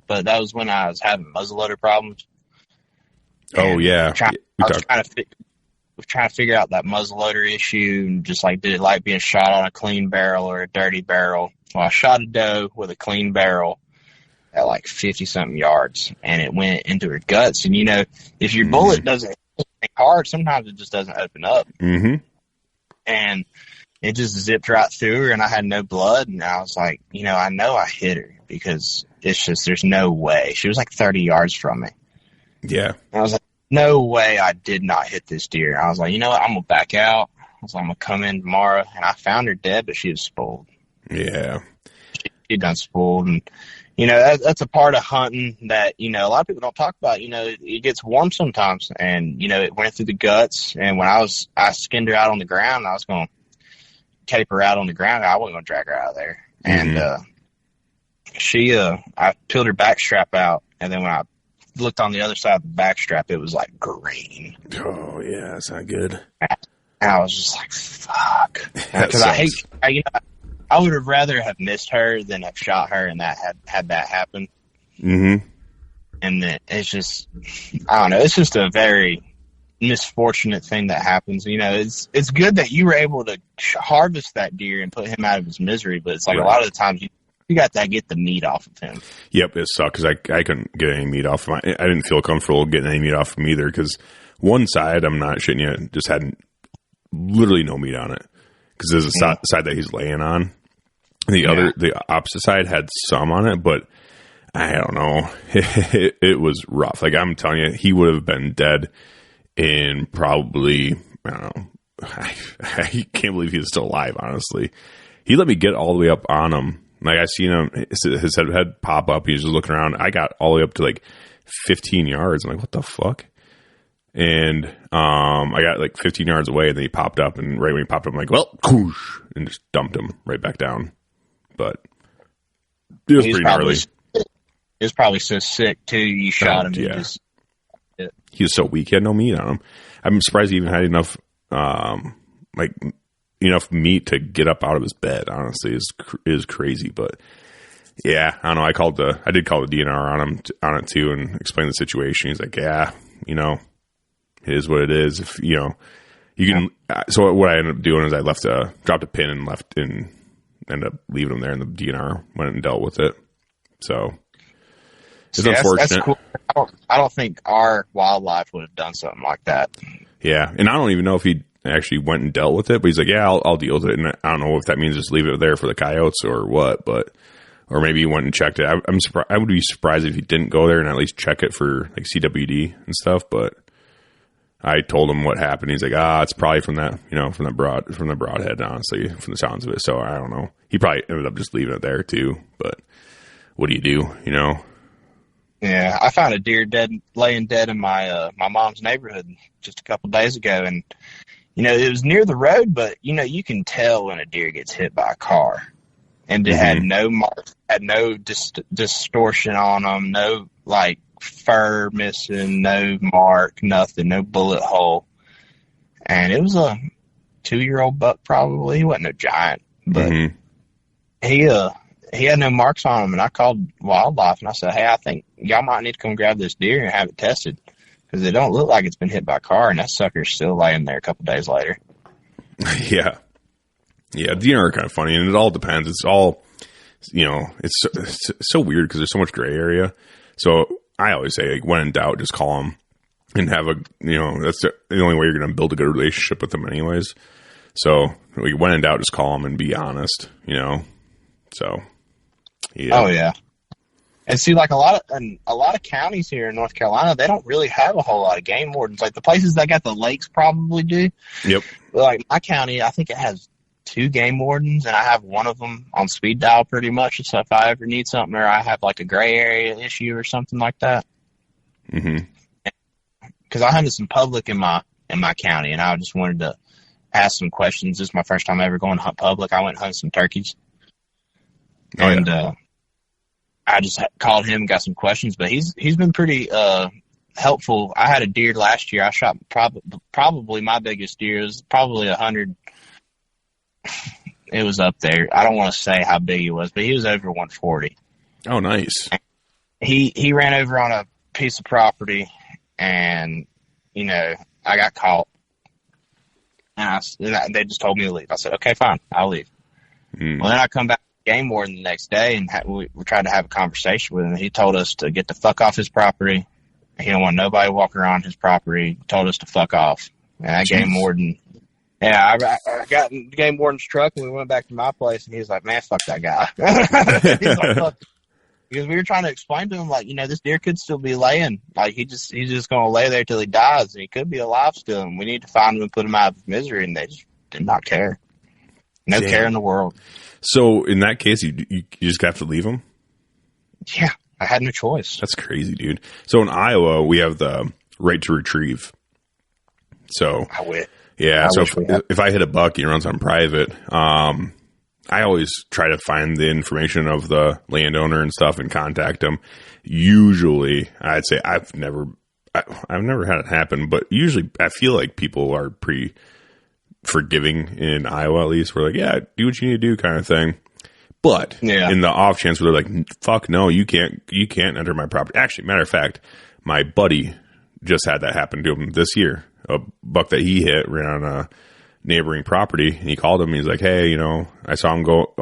but that was when I was having muzzleloader problems. Oh, yeah. I was trying to figure out that muzzleloader issue and just like, did it like being shot on a clean barrel or a dirty barrel? Well, I shot a doe with a clean barrel at like 50-something yards, and it went into her guts. And, you know, if your bullet doesn't hit hard, sometimes it just doesn't open up. Mm-hmm. And it just zipped right through her, and I had no blood. And I was like, you know I hit her because it's just, there's no way. She was like 30 yards from me. Yeah. And I was like, no way I did not hit this deer. I was like, you know what? I'm going to back out. I was like, I'm going to come in tomorrow. And I found her dead, but she was spoiled. Yeah. She done spoiled. And, you know, that's a part of hunting that, you know, a lot of people don't talk about. You know, it gets warm sometimes, and, you know, it went through the guts. And when I skinned her out on the ground, I was going to tape her out on the ground. I wasn't going to drag her out of there. And I peeled her back strap out, and then when I looked on the other side of the back strap, it was like green. Oh, yeah, that's not good. And I was just like, fuck. Because I would have rather have missed her than have shot her and that had that happen. Mm-hmm. And then it's just, I don't know, it's just a very misfortunate thing that happens. You know, it's good that you were able to harvest that deer and put him out of his misery, but it's like a lot of the times you got to get the meat off of him. Yep, it sucked because I couldn't get any meat off of him. I didn't feel comfortable getting any meat off of him either because one side, I'm not shitting you, just had literally no meat on it because there's a side that he's laying on. The opposite side had some on it, but I don't know. It was rough. Like, I'm telling you, he would have been dead in probably, I don't know. I can't believe he was still alive, honestly. He let me get all the way up on him. Like, I seen him, his head pop up. He was just looking around. I got all the way up to like 15 yards. I'm like, what the fuck? And I got like 15 yards away, and then he popped up, and right when he popped up, I'm like, well, whoosh, and just dumped him right back down. But it was pretty gnarly. He was probably so sick too. You shot him. Yeah. He was so weak. He had no meat on him. I'm surprised he even had enough, enough meat to get up out of his bed. Honestly, is crazy. But yeah, I don't know. I did call the DNR on it too, and explain the situation. He's like, yeah, you know, it is what it is. If you know, you can. So what I ended up doing is I dropped a pin and left, and ended up leaving him there, and the DNR went and dealt with it. So. It's unfortunate. That's cool. I don't think our wildlife would have done something like that. Yeah, and I don't even know if he actually went and dealt with it, but he's like, yeah, I'll deal with it. And I don't know if that means just leave it there for the coyotes or what, or maybe he went and checked it. I'm surprised. I would be surprised if he didn't go there and at least check it for like CWD and stuff. But I told him what happened. He's like, it's probably from the broadhead, honestly, from the sounds of it. So I don't know. He probably ended up just leaving it there too. But what do? You know? Yeah, I found a deer laying dead in my mom's neighborhood just a couple days ago, and you know it was near the road, but you know you can tell when a deer gets hit by a car, and it had no marks, had no distortion on them, no like fur missing, no mark, nothing, no bullet hole, and it was a 2-year-old buck probably. He wasn't a giant, but he had no marks on him, and I called wildlife, and I said, hey, I think y'all might need to come grab this deer and have it tested, because it don't look like it's been hit by a car, and that sucker's still laying there a couple days later. Yeah. Yeah, deer are kind of funny, and it all depends. It's all, you know, it's so weird because there's so much gray area. So I always say, like, when in doubt, just call them and have that's the only way you're going to build a good relationship with them anyways. So like, when in doubt, just call them and be honest, you know. So... yeah. Oh yeah, and see, like a lot of counties here in North Carolina, they don't really have a whole lot of game wardens. Like the places that got the lakes probably do. Yep. But like my county, I think it has 2 game wardens, and I have one of them on speed dial pretty much. So if I ever need something, or I have like a gray area issue or something like that. Mm-hmm. Because I hunted some public in my county, and I just wanted to ask some questions. This is my first time ever going to hunt public. I went and hunted some turkeys. And I just called him and got some questions, but he's been pretty helpful. I had a deer last year. I shot probably my biggest deer. It was probably 100. It was up there. I don't want to say how big he was, but he was over 140. Oh, nice. He ran over on a piece of property, and you know I got caught, and they just told me to leave. I said, okay, fine, I'll leave. Well, then I come back. Game warden the next day, and we tried to have a conversation with him. He told us to get the fuck off his property. He don't want nobody walking around his property. He told us to fuck off. And that game warden, I got in the game warden's truck, and we went back to my place, and he was like, man, fuck that guy. He's like, fuck. Because we were trying to explain to him, like, you know, this deer could still be laying. Like, he's just going to lay there till he dies, and he could be alive still, and we need to find him and put him out of his misery, and they just did not care. No care in the world. So in that case, you just have to leave them? Yeah, I had no choice. That's crazy, dude. So in Iowa, we have the right to retrieve. So I wish. Yeah. So if I hit a buck, he runs on private. I always try to find the information of the landowner and stuff and contact him. Usually, I'd say I've never had it happen, but usually I feel like people are pretty forgiving in Iowa, at least. We're like, yeah, do what you need to do, kind of thing. But in the off chance where they're like, fuck no, you can't enter my property. Actually, matter of fact, my buddy just had that happen to him this year. A buck that he hit ran on a neighboring property, and he called him. And he's like, hey, you know, I saw him go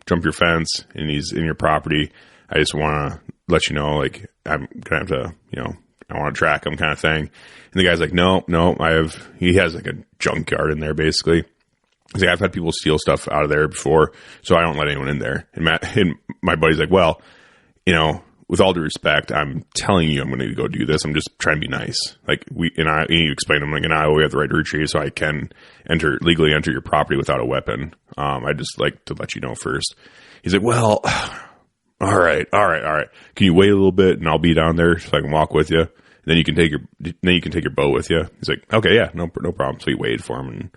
jump your fence, and he's in your property. I just want to let you know, like, I'm gonna have to, you know, I want to track him, kind of thing. And the guy's like, no, he has like a junkyard in there, basically. He's like, I've had people steal stuff out of there before, so I don't let anyone in there. And my buddy's like, well, you know, with all due respect, I'm telling you I'm going to go do this. I'm just trying to be nice. Like, you explain to him, like, in Iowa, we have the right to retrieve, so I can legally enter your property without a weapon. I just like to let you know first. He's like, well, all right. Can you wait a little bit, and I'll be down there so I can walk with you? then you can take your bow with you. He's like, okay, yeah, no problem. So he waited for him and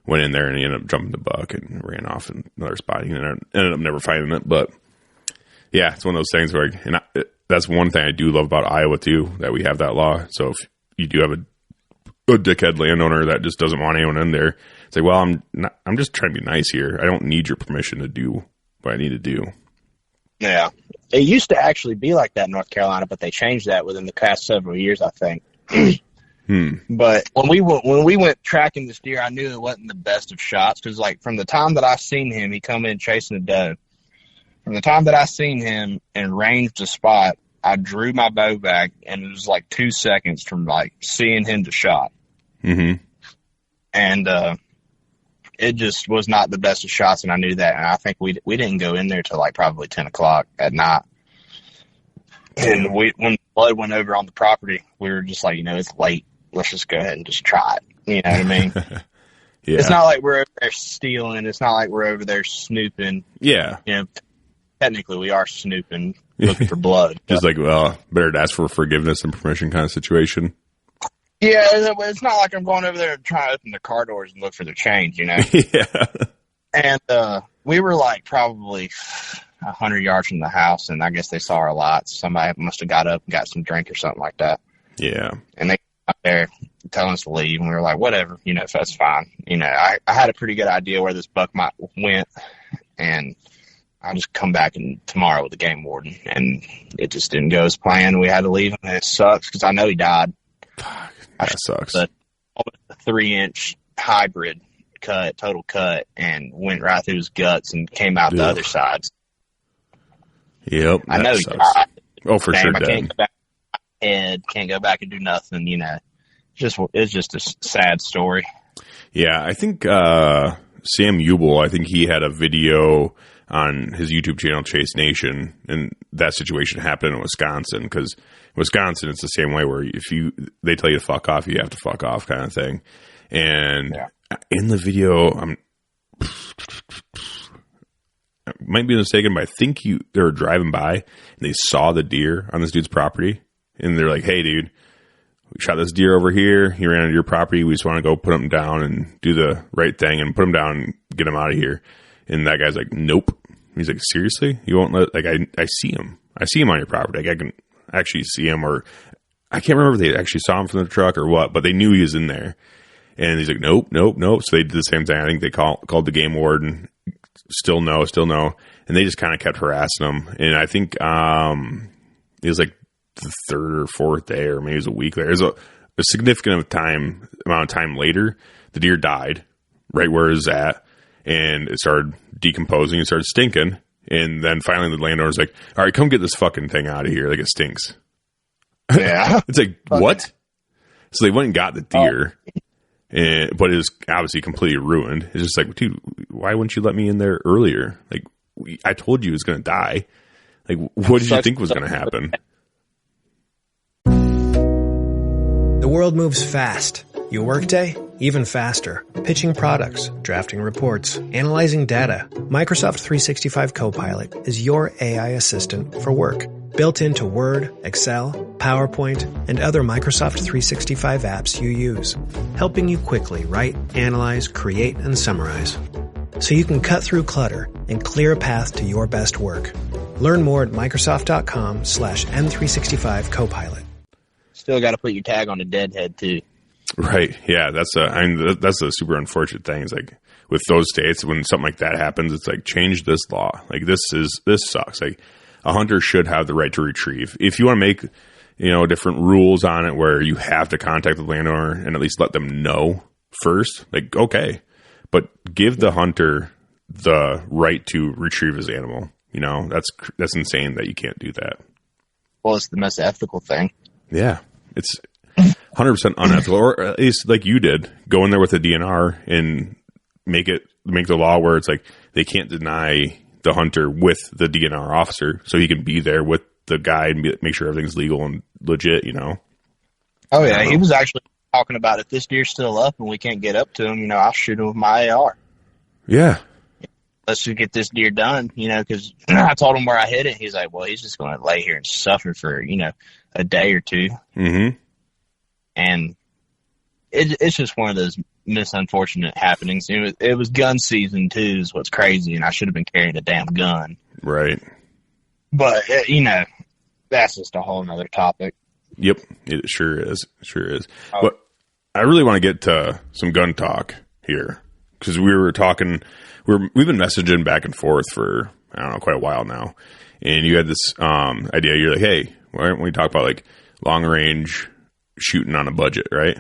went in there, and he ended up jumping the buck and ran off in another spot. He ended up never finding it, but yeah, it's one of those things where, that's one thing I do love about Iowa too, that we have that law. So if you do have a dickhead landowner that just doesn't want anyone in there, it's like, well, I'm just trying to be nice here. I don't need your permission to do what I need to do. Yeah. It used to actually be like that in North Carolina, but they changed that within the past several years, I think. But when we went tracking this deer, I knew it wasn't the best of shots, because like from the time that I seen him, he come in chasing a doe. From the time that I seen him and ranged a spot, I drew my bow back, and it was like 2 seconds from like seeing him to shot. Mm-hmm. And it just was not the best of shots, and I knew that. And I think we didn't go in there till like probably 10 o'clock at night. And when blood went over on the property, we were just like, it's late. Let's just go ahead and just try it. You know what I mean? Yeah. It's not like we're over there stealing. It's not like we're over there snooping. Yeah. Technically we are snooping, looking for blood. Just like, well, better to ask for forgiveness and permission kind of situation. Yeah, it's not like I'm going over there and trying to open the car doors and look for their change, Yeah. And we were like probably 100 yards from the house, and I guess they saw our lights. Somebody must have got up and got some drink or something like that. Yeah. And they got out there telling us to leave, and we were like, whatever, if that's fine. I had a pretty good idea where this buck went, and I'll just come back tomorrow with the game warden. And it just didn't go as planned. We had to leave him, and it sucks because I know he died. Fuck, that sucks. A 3-inch hybrid total cut, and went right through his guts and came out the other side. Yep. I know he died. Oh, for sure. I can't go back to my head, can't go back and do nothing, It's just a sad story. Yeah, I think Sam Ubel, I think he had a video on his YouTube channel, Chase Nation, and that situation happened in Wisconsin, because Wisconsin, it's the same way where if they tell you to fuck off, you have to fuck off kind of thing. And in the video, I might be mistaken, but I think they were driving by and they saw the deer on this dude's property, and they're like, hey, dude, we shot this deer over here. He ran onto your property. We just want to go put him down and do the right thing and put him down and get him out of here. And that guy's like, nope. He's like, seriously? You won't let, I see him. I see him on your property. I can actually see him, or I can't remember if they actually saw him from the truck or what, but they knew he was in there. And he's like, nope. So they did the same thing. I think they called the game warden. Still no. And they just kind of kept harassing him. And I think it was like the third or fourth day, or maybe it was a week later. It was a significant amount of time later. The deer died right where it was at, and it started decomposing. It started stinking. And then finally the landowner's like, all right, come get this fucking thing out of here. Like, it stinks. Yeah. It's like, what? So they went and got the deer. But it was obviously completely ruined. It's just like, dude, why wouldn't you let me in there earlier? Like, I told you it was going to die. Like, what did you think was going to happen? The world moves fast. Your workday, even faster. Pitching products, drafting reports, analyzing data. Microsoft 365 Copilot is your AI assistant for work. Built into Word, Excel, PowerPoint, and other Microsoft 365 apps you use. Helping you quickly write, analyze, create, and summarize. So you can cut through clutter and clear a path to your best work. Learn more at Microsoft.com/M365 Copilot. Still got to put your tag on the deadhead too. Right. Yeah. That's a super unfortunate thing. It's like with those states, when something like that happens, it's like, change this law. Like, this sucks. Like, a hunter should have the right to retrieve. If you want to make, different rules on it where you have to contact the landowner and at least let them know first, like, okay, but give the hunter the right to retrieve his animal. That's insane that you can't do that. Well, it's the most ethical thing. Yeah. It's 100% unethical, or at least like you did, go in there with a DNR and make the law where it's like they can't deny the hunter with the DNR officer, so he can be there with the guy and make sure everything's legal and legit. Oh yeah, he was actually talking about, if this deer's still up and we can't get up to him, I'll shoot him with my AR. Yeah. Let's just get this deer done, because I told him where I hit it. He's like, well, he's just going to lay here and suffer for, a day or two. Mm-hmm. And it's just one of those misunfortunate happenings. It was gun season too, is what's crazy, and I should have been carrying a damn gun. Right. But that's just a whole nother topic. Yep, it sure is. But I really want to get to some gun talk here, because we were talking. We've been messaging back and forth for, I don't know, quite a while now, and you had this idea. You're like, hey, why don't we talk about like long range shooting on a budget, right?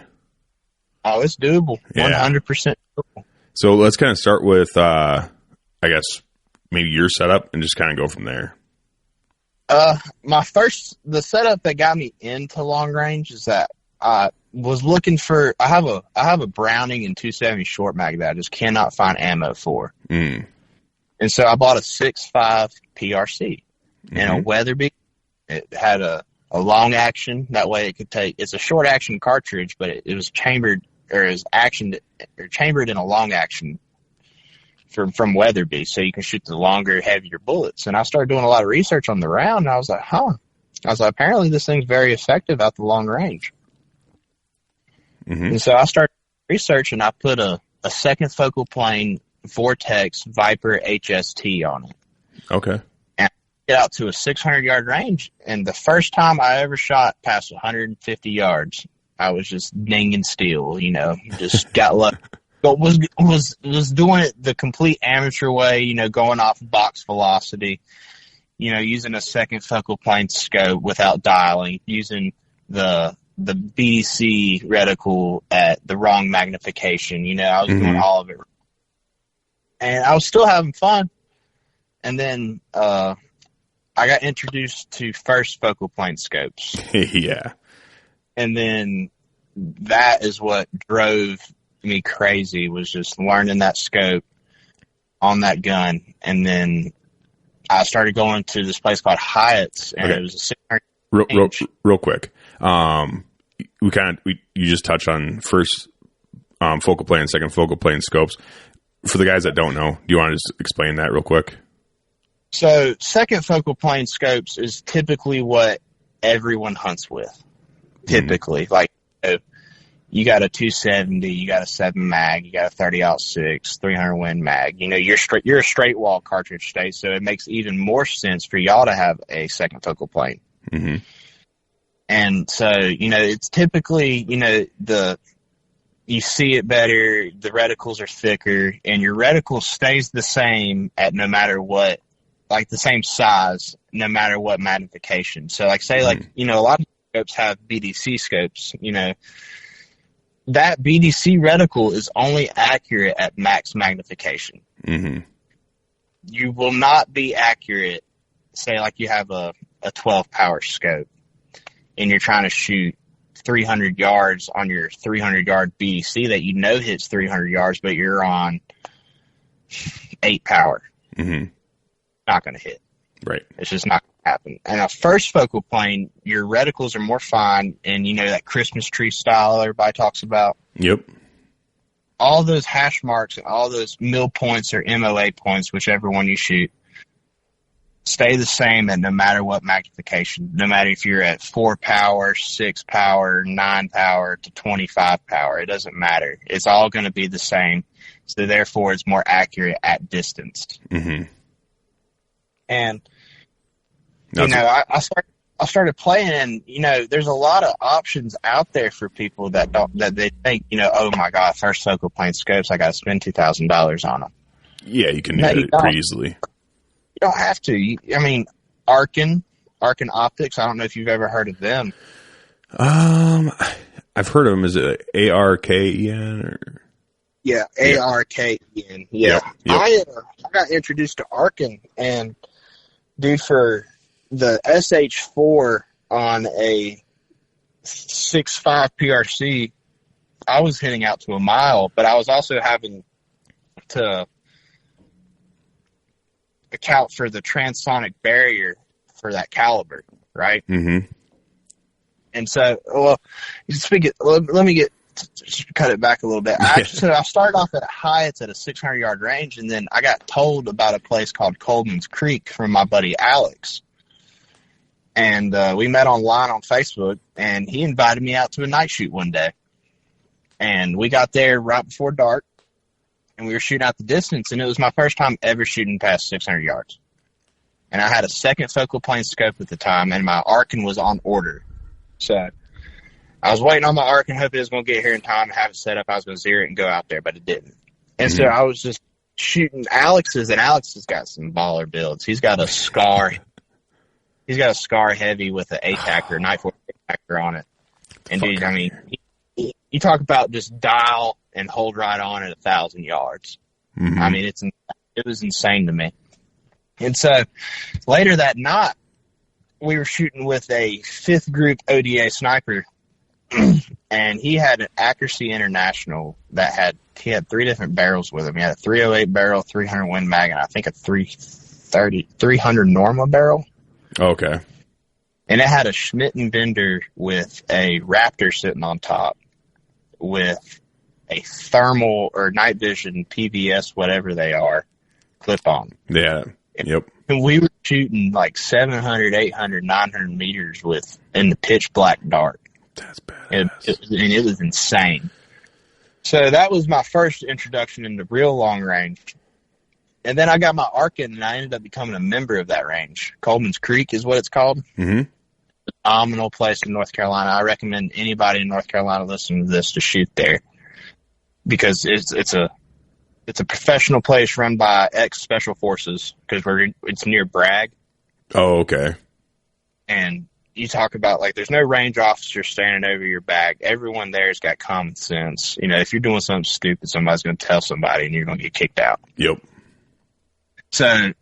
Oh, it's doable. 100% doable. So let's kind of start with, I guess, maybe your setup and just kind of go from there. The setup that got me into long range is that I was looking for, I have a Browning and 270 short mag that I just cannot find ammo for. And so I bought a 6.5 PRC and a Weatherby. It had a long action. That way it could take, it's a short action cartridge, but it was chambered chambered in a long action from Weatherby, so you can shoot the longer, heavier bullets. And I started doing a lot of research on the round, and I was like, apparently this thing's very effective at the long range. And so I started researching. I put a second focal plane Vortex Viper HST on it. Okay. And I get out to a 600-yard range, and the first time I ever shot past 150 yards, I was just dinging steel, just got lucky. But was doing it the complete amateur way, going off box velocity, using a second focal plane scope without dialing, using the BDC reticle at the wrong magnification. I was doing all of it. And I was still having fun. And then I got introduced to first focal plane scopes. Yeah. And then that is what drove me crazy, was just learning that scope on that gun. And then I started going to this place called Hyatt's, and it was a 600 real quick. You just touched on first focal plane and second focal plane scopes. For the guys that don't know, do you want to just explain that real quick? So second focal plane scopes is typically what everyone hunts with. Typically, like you got a 270, you got a 7 mag, you got a 30-06, 300 Win mag. You're a straight wall cartridge state, so it makes even more sense for y'all to have a second focal plane. And so it's typically you see it better, the reticles are thicker, and your reticle stays the same at no matter what, like the same size, no matter what magnification. So like say a lot of scopes have BDC scopes, that BDC reticle is only accurate at max magnification. You will not be accurate, say like you have a 12 power scope and you're trying to shoot 300 yards on your 300 yard BDC that hits 300 yards, but you're on 8 power. Not going to hit. Right. It's just not going to happen. And a first focal plane, your reticles are more fine, and that Christmas tree style everybody talks about. Yep. All those hash marks and all those mil points or MOA points, whichever one you shoot, stay the same at no matter what magnification. No matter if you're at 4 power, 6 power, 9 power to 25 power. It doesn't matter. It's all going to be the same. So therefore, it's more accurate at distance. And I started playing, and there's a lot of options out there for people that they think, oh my god, first focal plane scopes, I got to spend $2,000 on them. Yeah, you can do it pretty easily. You don't have to. Arkin Optics. I don't know if you've ever heard of them. I've heard of them. Is it ARKEN or? Yeah, ARKEN. Yeah, yep. I got introduced to Arkin, and dude, for the SH4 on a 6.5 PRC, I was hitting out to a mile, but I was also having to account for the transonic barrier for that caliber, right? And so, let me cut it back a little bit. I started off at Hyatt's at a 600-yard range, and then I got told about a place called Coleman's Creek from my buddy Alex. And we met online on Facebook, and he invited me out to a night shoot one day. And we got there right before dark, and we were shooting out the distance, and it was my first time ever shooting past 600 yards. And I had a second focal plane scope at the time, and my Arkin was on order. So I was waiting on my Arkin, hoping it was going to get here in time and have it set up. I was going to zero it and go out there, but it didn't. And so I was just shooting Alex's, and Alex has got some baller builds. He's got a Scar. He's got a Scar heavy with an ATACR, Night Force ATACR on it. And dude, I mean, you talk about just dial and hold right on at 1,000 yards. I mean, it was insane to me. And so later that night, we were shooting with a 5th group ODA sniper, and he had an Accuracy International that he had 3 different barrels with him. He had a 308 barrel, 300 Win Mag, and I think a 300 Norma barrel. Okay. And it had a Schmidt and Bender with a Raptor sitting on top with a thermal or night vision PVS, whatever they are, clip on. Yeah. Yep. And we were shooting like 700, 800, 900 meters in the pitch black dark. That's badass. And it was insane. So that was my first introduction into real long range. And then I got my Arkin, and I ended up becoming a member of that range. Coleman's Creek is what it's called. Mm-hmm. Phenomenal place in North Carolina. I recommend anybody in North Carolina listening to this to shoot there, because it's a professional place run by ex-Special Forces, because it's near Bragg. Oh, okay. And you talk about, like, there's no range officer standing over your back. Everyone there's got common sense. You know, if you're doing something stupid, somebody's going to tell somebody, and you're going to get kicked out. Yep. So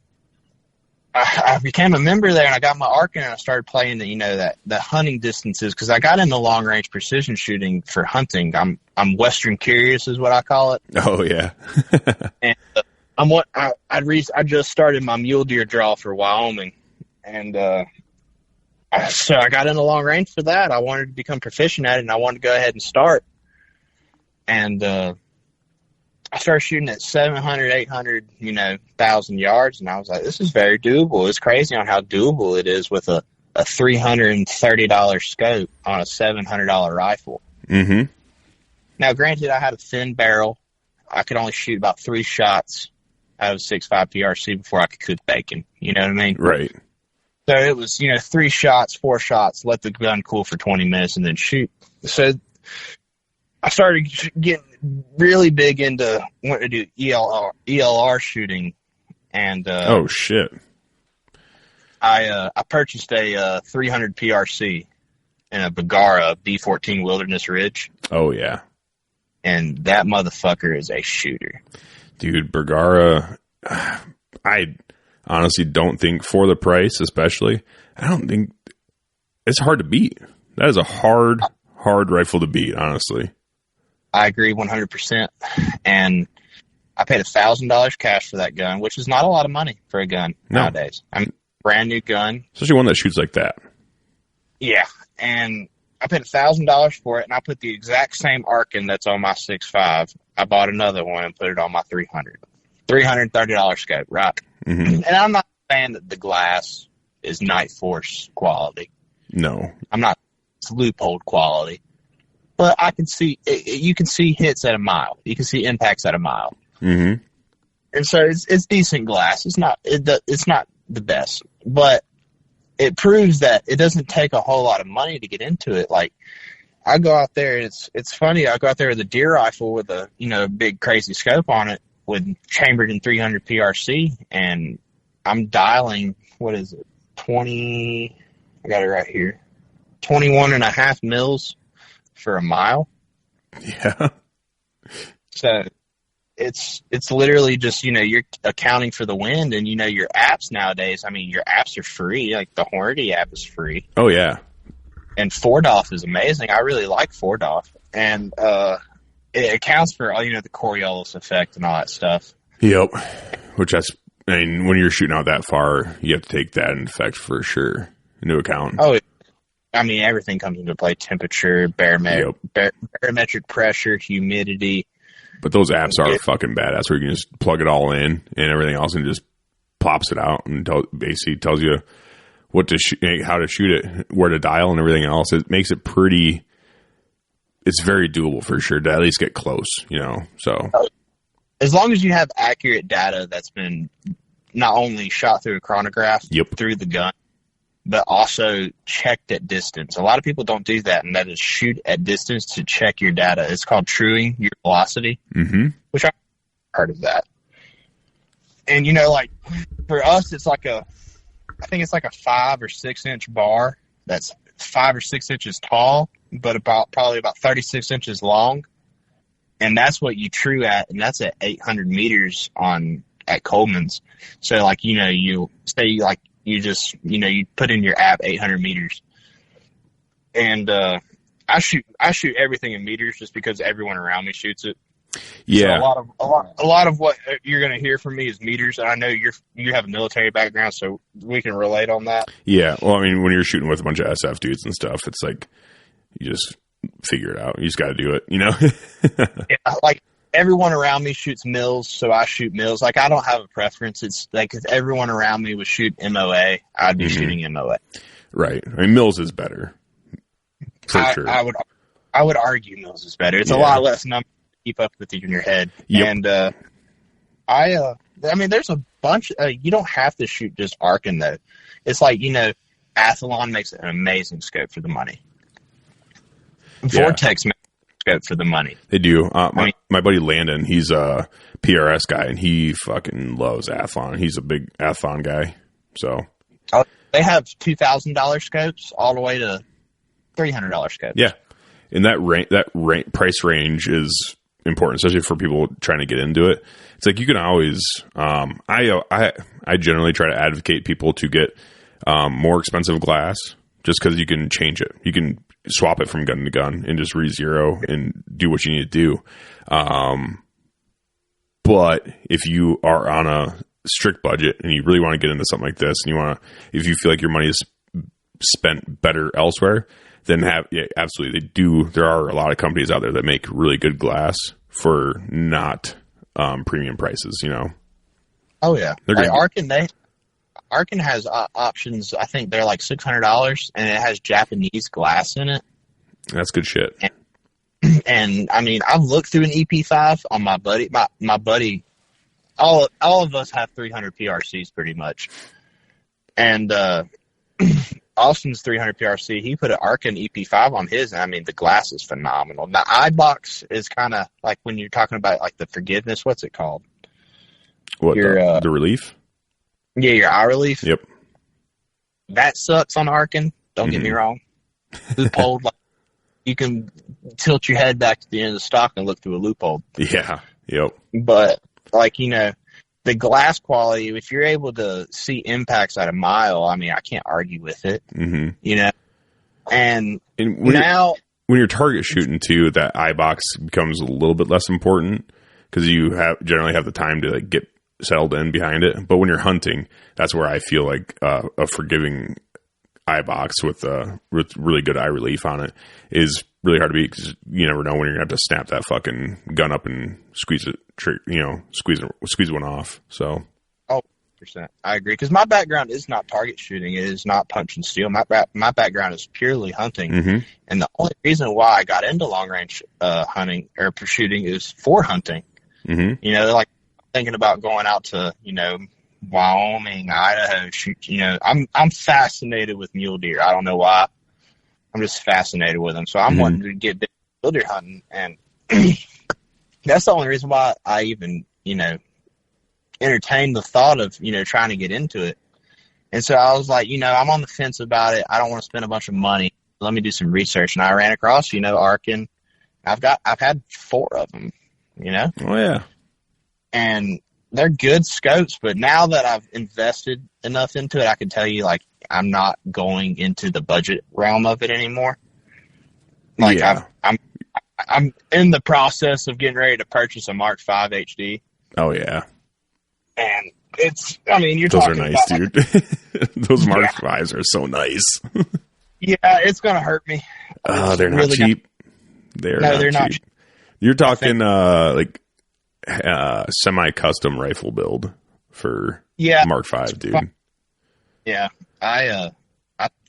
I became a member there, and I got my Arkin, and I started playing the hunting distances, because I got into long range precision shooting for hunting. I'm Western curious is what I call it. Oh yeah. And I just started my mule deer draw for Wyoming, and so I got into long range for that. I wanted to become proficient at it, and I wanted to go ahead and start. And I started shooting at 700, 800, 1,000 yards, and I was like, this is very doable. It's crazy on how doable it is with a $330 scope on a $700 rifle. Mm-hmm. Now, granted, I had a thin barrel. I could only shoot about 3 shots out of 6.5 PRC before I could cook bacon. You know what I mean? Right. So it was, 3 shots, 4 shots, let the gun cool for 20 minutes, and then shoot. So I started getting really big into wanting to do ELR shooting, and oh shit! I purchased a 300 PRC and a Bergara B14 Wilderness Ridge. Oh yeah, and that motherfucker is a shooter, dude. Bergara, I honestly don't think, for the price especially, I don't think it's hard to beat. That is a hard rifle to beat, honestly. I agree 100%. And I paid $1,000 cash for that gun, which is not a lot of money for a gun nowadays. I mean, brand new gun. Especially one that shoots like that. Yeah. And I paid $1,000 for it, and I put the exact same Arkin that's on my 6.5. I bought another one and put it on my 300. $330 scope, right? Mm-hmm. And I'm not saying that the glass is Night Force quality. No. I'm not loophole quality. But I can see, you can see hits at a mile. You can see impacts at a mile. Mm-hmm. And so it's decent glass. It's not the best, but it proves that it doesn't take a whole lot of money to get into it. Like, I go out there, it's funny. I go out there with a deer rifle with a big crazy scope on it, with chambered in 300 PRC, and I'm dialing, what is it, 20? I got it right here, 21.5 mils for a mile. Yeah. So it's literally just, you're accounting for the wind, and your apps nowadays, I mean, your apps are free. Like the Hornady app is free. Oh yeah. And 4DOF is amazing. I really like 4DOF. And it accounts for all, the Coriolis effect and all that stuff. Yep. Which when you're shooting out that far, you have to take that in effect for sure into account. Oh, I mean, everything comes into play: temperature, barometric pressure, humidity. But those apps are fucking badass, where you can just plug it all in, and everything else, and just pops it out and basically tells you what to how to shoot it, where to dial and everything else, it makes it pretty, it's very doable for sure to at least get close, so. As long as you have accurate data that's been not only shot through a chronograph through the gun, but also checked at distance. A lot of people don't do that, and that is shoot at distance to check your data. It's called truing your velocity, which I'm part of that. And, like for us, it's like I think it's like a 5 or 6 inch bar that's 5 or 6 inches tall, but probably about 36 inches long. And that's what you true at, and that's at 800 meters at Coleman's. So like, you say like, you just, you put in your app 800 meters. And I shoot everything in meters just because everyone around me shoots it. Yeah. So a lot of what you're going to hear from me is meters. And I know you have a military background, so we can relate on that. Yeah. Well, I mean, when you're shooting with a bunch of SF dudes and stuff, it's like you just figure it out. You just got to do it, Yeah, like everyone around me shoots mills, so I shoot mills. Like I don't have a preference. It's like if everyone around me would shoot MOA, I'd be shooting MOA. Right. I mean, mills is better. For sure. I would argue mills is better. It's a lot less number to keep up with you in your head. Yep. And I mean, there's a bunch. You don't have to shoot just Arkin though. It's like Athlon makes an amazing scope for the money. Vortex makes scope for the money. They do. My buddy Landon, he's a PRS guy, and he fucking loves Athlon. He's a big Athlon guy. So they have $2,000 scopes all the way to $300 scopes. Yeah, and that price range is important, especially for people trying to get into it. It's like you can always. I generally try to advocate people to get more expensive glass, just because you can change it. You can swap it from gun to gun and just re-zero and do what you need to do. But if you are on a strict budget and you really want to get into something like this, and if you feel like your money is spent better elsewhere, then absolutely they do. There are a lot of companies out there that make really good glass for not premium prices. Oh yeah, Arkin has options. I think they're like $600, and it has Japanese glass in it. That's good shit. And I mean, I've looked through an EP5 on my buddy. My buddy, all of us have 300 PRCs pretty much. And Austin's 300 PRC, he put an Arkin EP5 on his, and I mean, the glass is phenomenal. The iBox is kind of like when you're talking about like the forgiveness. What's it called? What, the relief? Yeah, your eye relief. Yep. That sucks on Arkin. Don't get me wrong. Loophole, like, you can tilt your head back to the end of the stock and look through a loophole. Yeah. Yep. But like, the glass quality, if you're able to see impacts at a mile, I mean, I can't argue with it. And when you're target shooting too, that eye box becomes a little bit less important because you generally have the time to like get settled in behind it. But when you're hunting, that's where I feel like a forgiving eye box with really good eye relief on it is really hard to beat, because you never know when you're gonna have to snap that fucking gun up and squeeze one off. So 100%, I agree, because my background is not target shooting. It is not punch and steal. My background is purely hunting, and the only reason why I got into long range hunting or shooting is for hunting. Like thinking about going out to Wyoming, Idaho, shoot. I'm fascinated with mule deer. I don't know why. I'm just fascinated with them. So I'm wanting to get big mule deer hunting, and that's the only reason why I even entertained the thought of trying to get into it. And so I was like, I'm on the fence about it. I don't want to spend a bunch of money. Let me do some research. And I ran across Arkin. I've had 4 of them. Oh yeah. And they're good scopes, but now that I've invested enough into it, I can tell you, like, I'm not going into the budget realm of it anymore. Like, yeah. I'm in the process of getting ready to purchase a Mark V HD. Oh yeah. And you're those talking are nice, about, dude. Those Mark Vs are so nice. Yeah, it's gonna hurt me. They're not cheap. They're not cheap. You're talking like semi-custom rifle build for Mark V, dude. Yeah,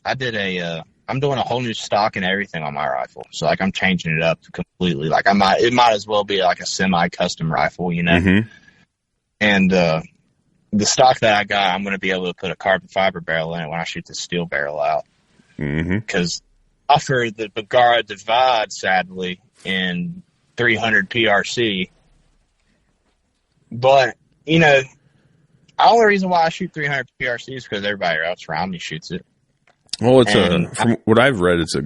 I'm doing a whole new stock and everything on my rifle. So like I'm changing it up completely. Like it might as well be like a semi-custom rifle, you know? Mm-hmm. And, the stock that I got, I'm going to be able to put a carbon fiber barrel in it when I shoot the steel barrel out. Mm-hmm. Because I offer the Bergara Divide, sadly, in 300 PRC. But, you know, the only reason why I shoot 300 PRC is because everybody else around me shoots it. Well, from what I've read, it's a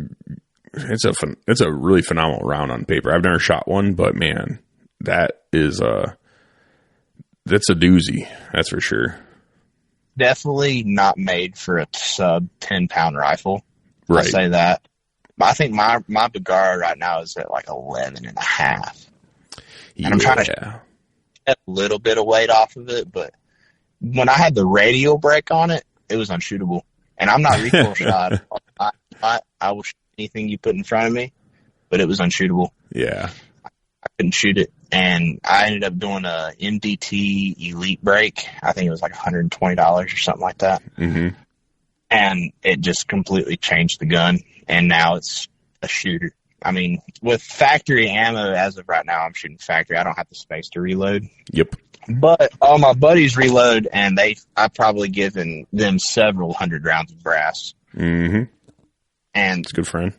really phenomenal round on paper. I've never shot one, but man, that's a doozy. That's for sure. Definitely not made for a sub 10-pound rifle. Right. I'll say that. But I think my Bergara right now is at like 11 and a half. And I'm trying to get a little bit of weight off of it, but when I had the radial brake on it, it was unshootable. And I'm not recoil shot. I will shoot anything you put in front of me, but it was unshootable. Yeah. I couldn't shoot it. And I ended up doing a MDT Elite brake. I think it was like $120 or something like that. Mm-hmm. And it just completely changed the gun. And now it's a shooter. I mean, with factory ammo, as of right now, I'm shooting factory. I don't have the space to reload. Yep. But all my buddies reload, and I've probably given them several hundred rounds of brass. Mm-hmm. And it's a good friend.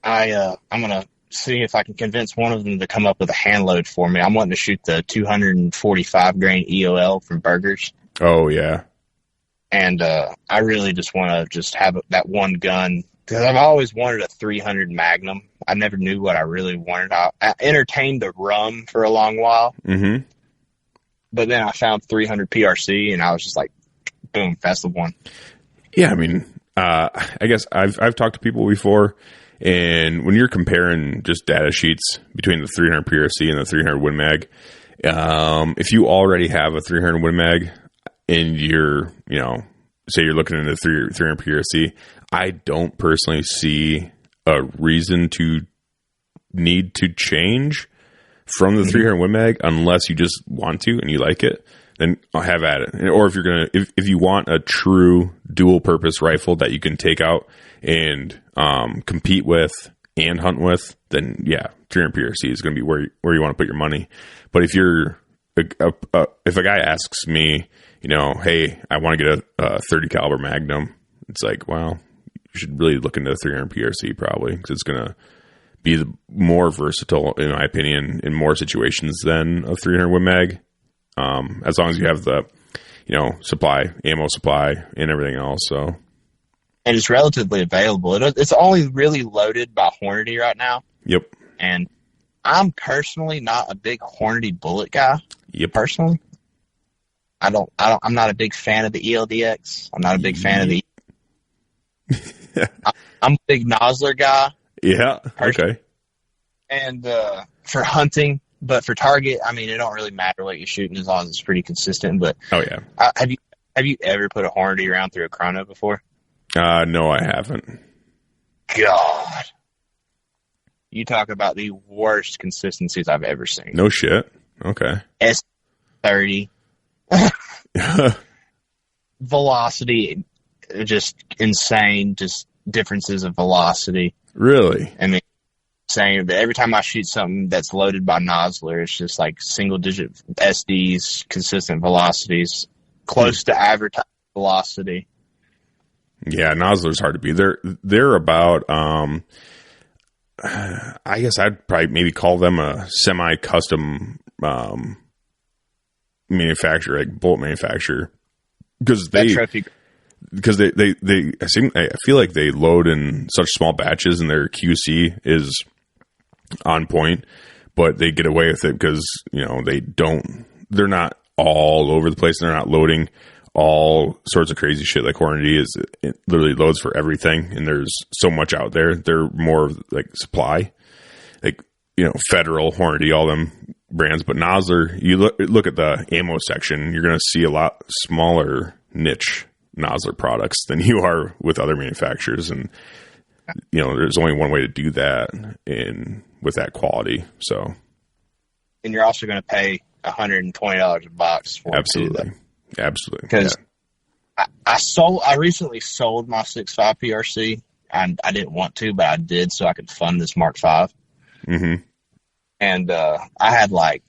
I'm gonna see if I can convince one of them to come up with a hand load for me. I'm wanting to shoot the 245 grain EOL from Burgers. Oh yeah. And I really just want to just have that one gun because I've always wanted a 300 Magnum. I never knew what I really wanted. I entertained the rum for a long while. Mm-hmm. But then I found 300 PRC, and I was just like, boom, that's the one. Yeah, I mean, I guess I've talked to people before, and when you're comparing just data sheets between the 300 PRC and the 300 Win Mag, if you already have a 300 Win Mag and you're, say you're looking into 300 PRC, I don't personally see a reason to need to change from the 300 Win Mag unless you just want to and you like it, then I'll have at it. Or if you're going to, if you want a true dual purpose rifle that you can take out and compete with and hunt with, then yeah, 300 PRC is going to be where you want to put your money. But if you're, if a guy asks me, hey, I want to get a 30 caliber Magnum, it's like, well, you should really look into 300 PRC probably because it's going to be more versatile, in my opinion, in more situations than a 300 Win Mag. As long as you have the, ammo supply and everything else. So, and it's relatively available. It's only really loaded by Hornady right now. Yep. And I'm personally not a big Hornady bullet guy. Yep. Personally, I'm not a big fan of the ELDX. I'm not a big fan of the. I'm a big Nosler guy. Yeah. Okay. And for hunting, but for target, I mean, it don't really matter what you're shooting as long as it's pretty consistent. But oh yeah, have you ever put a Hornady round through a chrono before? No, I haven't. God, you talk about the worst consistencies I've ever seen. No shit. Okay. S30 velocity, just insane. Just differences of velocity. Really? I mean, saying that every time I shoot something that's loaded by Nosler, it's just like single digit SDs, consistent velocities, close to advertised velocity. Yeah, Nosler's hard to beat. They're about, I guess I'd probably maybe call them a semi-custom manufacturer, like bullet manufacturer, because I feel like they load in such small batches and their QC is on point, but they get away with it because, they're not all over the place. They're not loading all sorts of crazy shit like Hornady is. It literally loads for everything, and there's so much out there. They're more like supply, like, Federal, Hornady, all them brands. But Nosler, you look at the ammo section, you're going to see a lot smaller niche Nosler products than you are with other manufacturers. And, there's only one way to do that with that quality. So, and you're also going to pay $120 a box for absolutely. Absolutely. Because I recently sold my 6.5 PRC, and I didn't want to, but I did so I could fund this Mark V. Mm-hmm. And I had like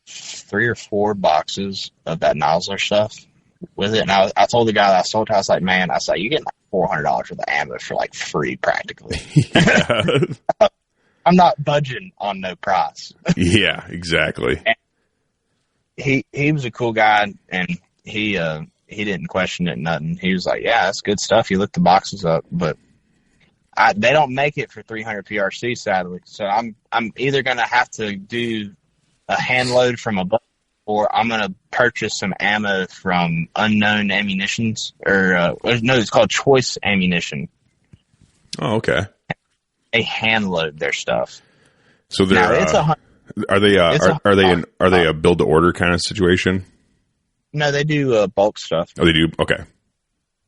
3 or 4 boxes of that Nosler stuff with it. And I told the guy that I sold to, I was like, man, you're getting like $400 worth of ammo for like free practically. I'm not budging on no price. Yeah, exactly. And he was a cool guy, and he didn't question it, nothing. He was like, yeah, that's good stuff. He looked the boxes up, but they don't make it for 300 PRC, sadly. So I'm either going to have to do a hand load from a book, or I'm going to purchase some ammo from Unknown Ammunitions, or no, it's called Choice Ammunition. Oh, okay. They hand load their stuff. So they're are they a build to order kind of situation? No, they do bulk stuff. Oh, they do. Okay.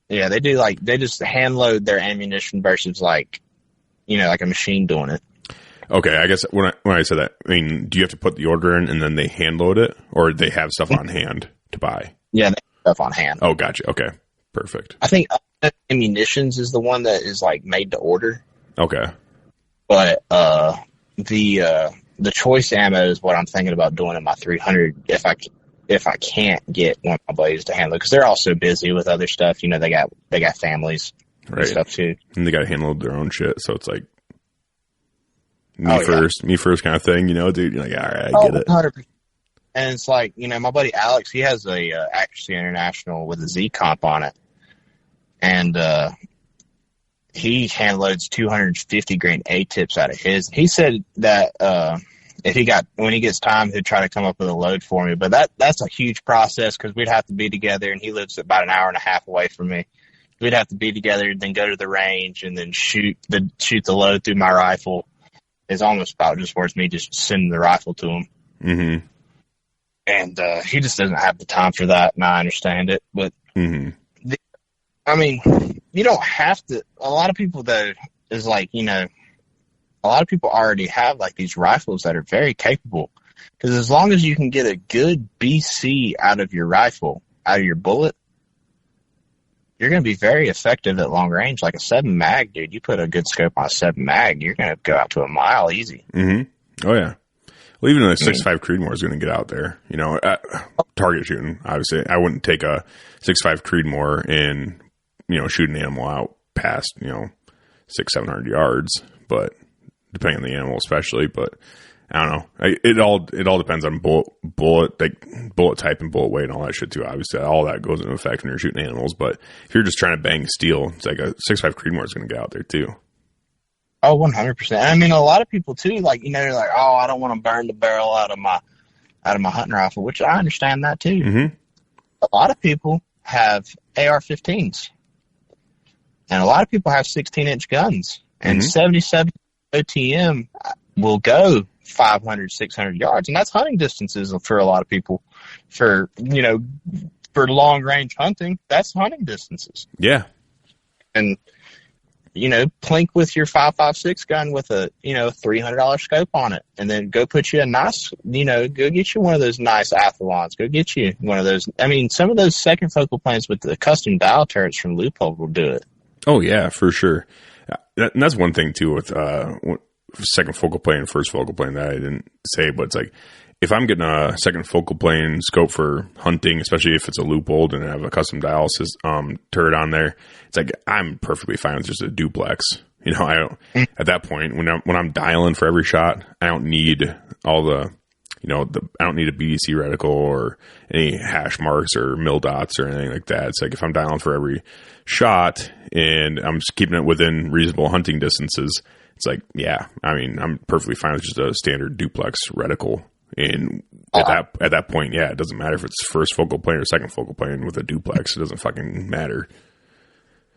Yeah, they do. They just hand load their ammunition versus like a machine doing it. Okay, I guess when I said that, I mean, do you have to put the order in and then they hand load it, or they have stuff on hand to buy? Yeah, they have stuff on hand. Oh, gotcha. Okay, perfect. I think Ammunitions is the one that is like made to order. Okay. But the choice ammo is what I'm thinking about doing in my 300 if I can't get one of my buddies to handle it, because they're also busy with other stuff. They got families and stuff too, and they got to handle their own shit. So it's like me first kind of thing, dude. You're like, all right, I get it. 100%. And it's like, my buddy Alex, he has a Accuracy International with a Z comp on it, and he hand loads 250 grain A tips out of his. He said that when he gets time, he'll try to come up with a load for me. But that's a huge process, because we'd have to be together, and he lives about an hour and a half away from me. We'd have to be together, then go to the range, and then shoot the load through my rifle. It's almost about just worth me just sending the rifle to him. Mm-hmm. And he just doesn't have the time for that, and I understand it. But you don't have to. A lot of people, though, is like, a lot of people already have like these rifles that are very capable, because as long as you can get a good BC out of your rifle, out of your bullet, you're going to be very effective at long range. Like a 7 mag, dude, you put a good scope on a 7 mag, you're going to go out to a mile easy. Mm-hmm. Oh yeah. Well, even a 6.5 Creedmoor is going to get out there, target shooting. Obviously, I wouldn't take a 6.5 Creedmoor and, shoot an animal out past, 600-700 yards, but depending on the animal especially. But I don't know. It all depends on bullet type and bullet weight and all that shit too. Obviously, all that goes into effect when you're shooting animals. But if you're just trying to bang steel, it's like a 6.5 Creedmoor is going to get out there too. Oh, 100%. I mean, a lot of people too, like, they're like, oh, I don't want to burn the barrel out of my hunting rifle, which I understand that too. Mm-hmm. A lot of people have AR-15s, and a lot of people have 16-inch guns, and 77 OTM will go 500, 600 yards, and that's hunting distances for a lot of people. For long range hunting, that's hunting distances. Yeah. And plink with your 5.56 gun with a $300 scope on it, and then go put you a nice, go get you one of those nice Athlons. Go get you one of those. I mean, some of those second focal planes with the custom dial turrets from Loophole will do it. Oh yeah, for sure. And that's one thing too with second focal plane and first focal plane that I didn't say, but it's like, if I'm getting a second focal plane scope for hunting, especially if it's a Loophole and I have a custom dial turret on there, it's like I'm perfectly fine with just a duplex. I don't at that point when I'm dialing for every shot, I don't need all the I don't need a BDC reticle or any hash marks or mil dots or anything like that. It's like if I'm dialing for every shot and I'm just keeping it within reasonable hunting distances, it's like, yeah, I mean, I'm perfectly fine with just a standard duplex reticle. And at that point, yeah, it doesn't matter if it's first focal plane or second focal plane with a duplex. It doesn't fucking matter.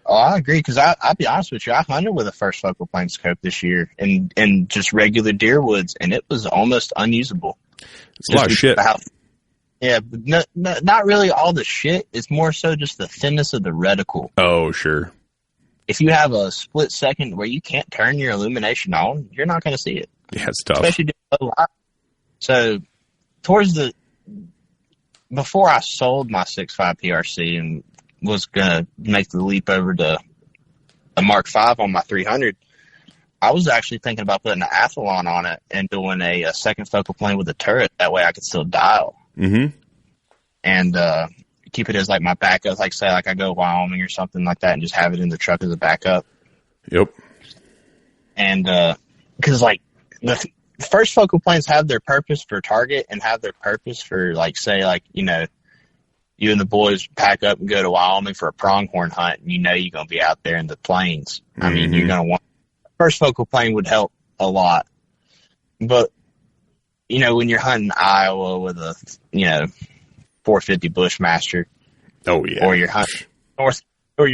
Oh, I agree, because I'll be honest with you, I hunted with a first focal plane scope this year in just regular deer woods, and it was almost unusable. It's a lot of shit. Yeah, but not really all the shit. It's more so just the thinness of the reticle. Oh, sure. If you have a split second where you can't turn your illumination on, you're not going to see it. Yeah, it's tough. Especially doing low light. So towards before I sold my 6.5 PRC and was going to make the leap over to a Mark V on my 300, I was actually thinking about putting an Athlon on it and doing a second focal plane with a turret. That way I could still dial. Mm-hmm. And keep it as like my backup, like say like I go to Wyoming or something like that and just have it in the truck as a backup. Yep. And because like the first focal planes have their purpose for target and have their purpose for like, say like, you know, you and the boys pack up and go to Wyoming for a pronghorn hunt and you know you're going to be out there in the plains. I mean, you're going to want first focal plane would help a lot. But, you know, when you're hunting Iowa with a, you know, 450 Bushmaster. Oh, yeah. Or you're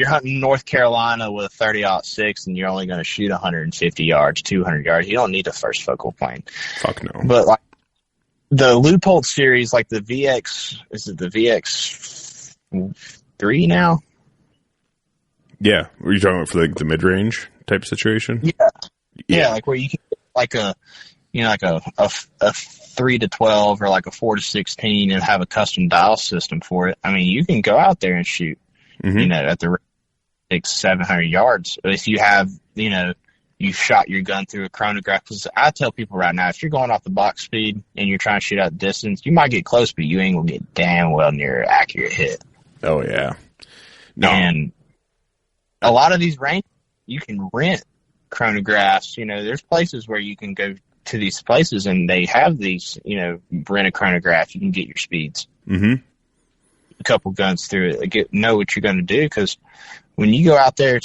hunting North Carolina with a 30-06 and you're only going to shoot 150 yards, 200 yards. You don't need a first focal plane. Fuck no. But like the Loophole series, like the VX, is it the VX3 now? Yeah. Were you talking about for like the mid-range type situation? Yeah. Like where you can get like a, you know, like a 3 to 12 or like a 4 to 16 and have a custom dial system for it. I mean, you can go out there and shoot, you know, at the 600-700 yards. If you have, you know, you shot your gun through a chronograph. Because I tell people right now, if you're going off the box speed and you're trying to shoot out distance, you might get close, but you ain't going to get damn well near an accurate hit. Oh, yeah. No. And a lot of these ranges, you can rent chronographs. You know, there's places where you can go to these places and they have these, you know, rent a chronograph. You can get your speeds. Mm-hmm. A couple guns through it. Know what you're going to do, because when you go out there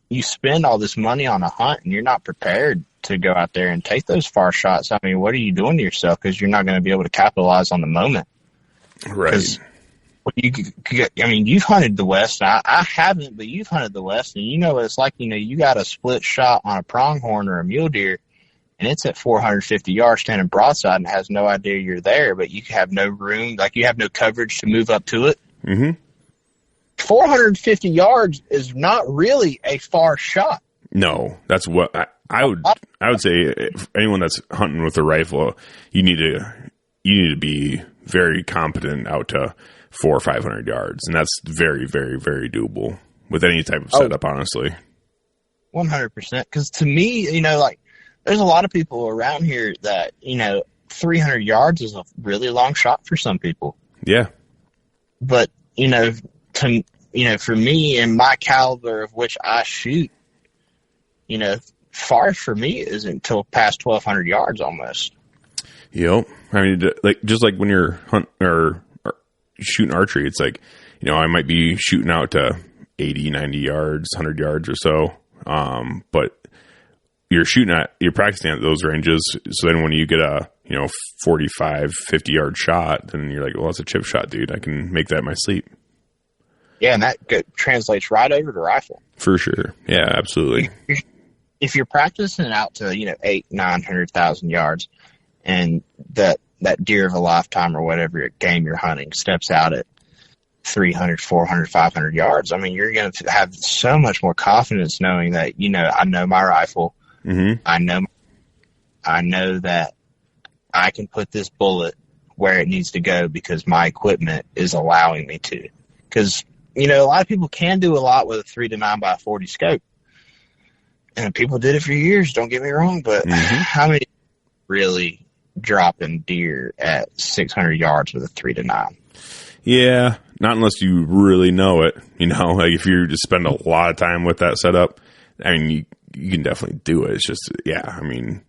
you spend all this money on a hunt and you're not prepared to go out there and take those far shots. I mean, what are you doing to yourself? Because you're not going to be able to capitalize on the moment. Right. I mean, you've hunted the West. I haven't, but you've hunted the West, and you know what it's like. You know, you got a split shot on a pronghorn or a mule deer, and it's at 450 yards standing broadside and has no idea you're there, but you have no room, like you have no coverage to move up to it. Mm-hmm. 450 yards is not really a far shot. No, that's what I would say. If anyone that's hunting with a rifle, you need to be very competent out to 400 or 500 yards, and that's very, very, very doable with any type of setup. Honestly, 100%. Because to me, you know, like there's a lot of people around here that, you know, 300 yards is a really long shot for some people. Yeah, but you know, for me and my caliber of which I shoot, you know, far for me is until past 1,200 yards almost. Yep. I mean, like just like when you're hunting or shooting archery, it's like, you know, I might be shooting out to 80, 90 yards, 100 yards or so. But you're practicing at those ranges. So then when you get a, you know, 45, 50 yard shot, then you're like, well, that's a chip shot, dude. I can make that in my sleep. Yeah, and that translates right over to rifle. For sure. Yeah, absolutely. If you're practicing out to, you know, 800,000-900,000 yards, and that deer of a lifetime or whatever game you're hunting steps out at 300, 400, 500 yards, I mean, you're going to have so much more confidence knowing that, you know, I know my rifle. Mm-hmm. I know that I can put this bullet where it needs to go because my equipment is allowing me to. Because, you know, a lot of people can do a lot with a 3 to 9x40 scope. And people did it for years, don't get me wrong, but how many really dropping deer at 600 yards with a 3 to 9? Yeah, not unless you really know it. You know, like if you just spend a lot of time with that setup, I mean, you can definitely do it. It's just, yeah, I mean,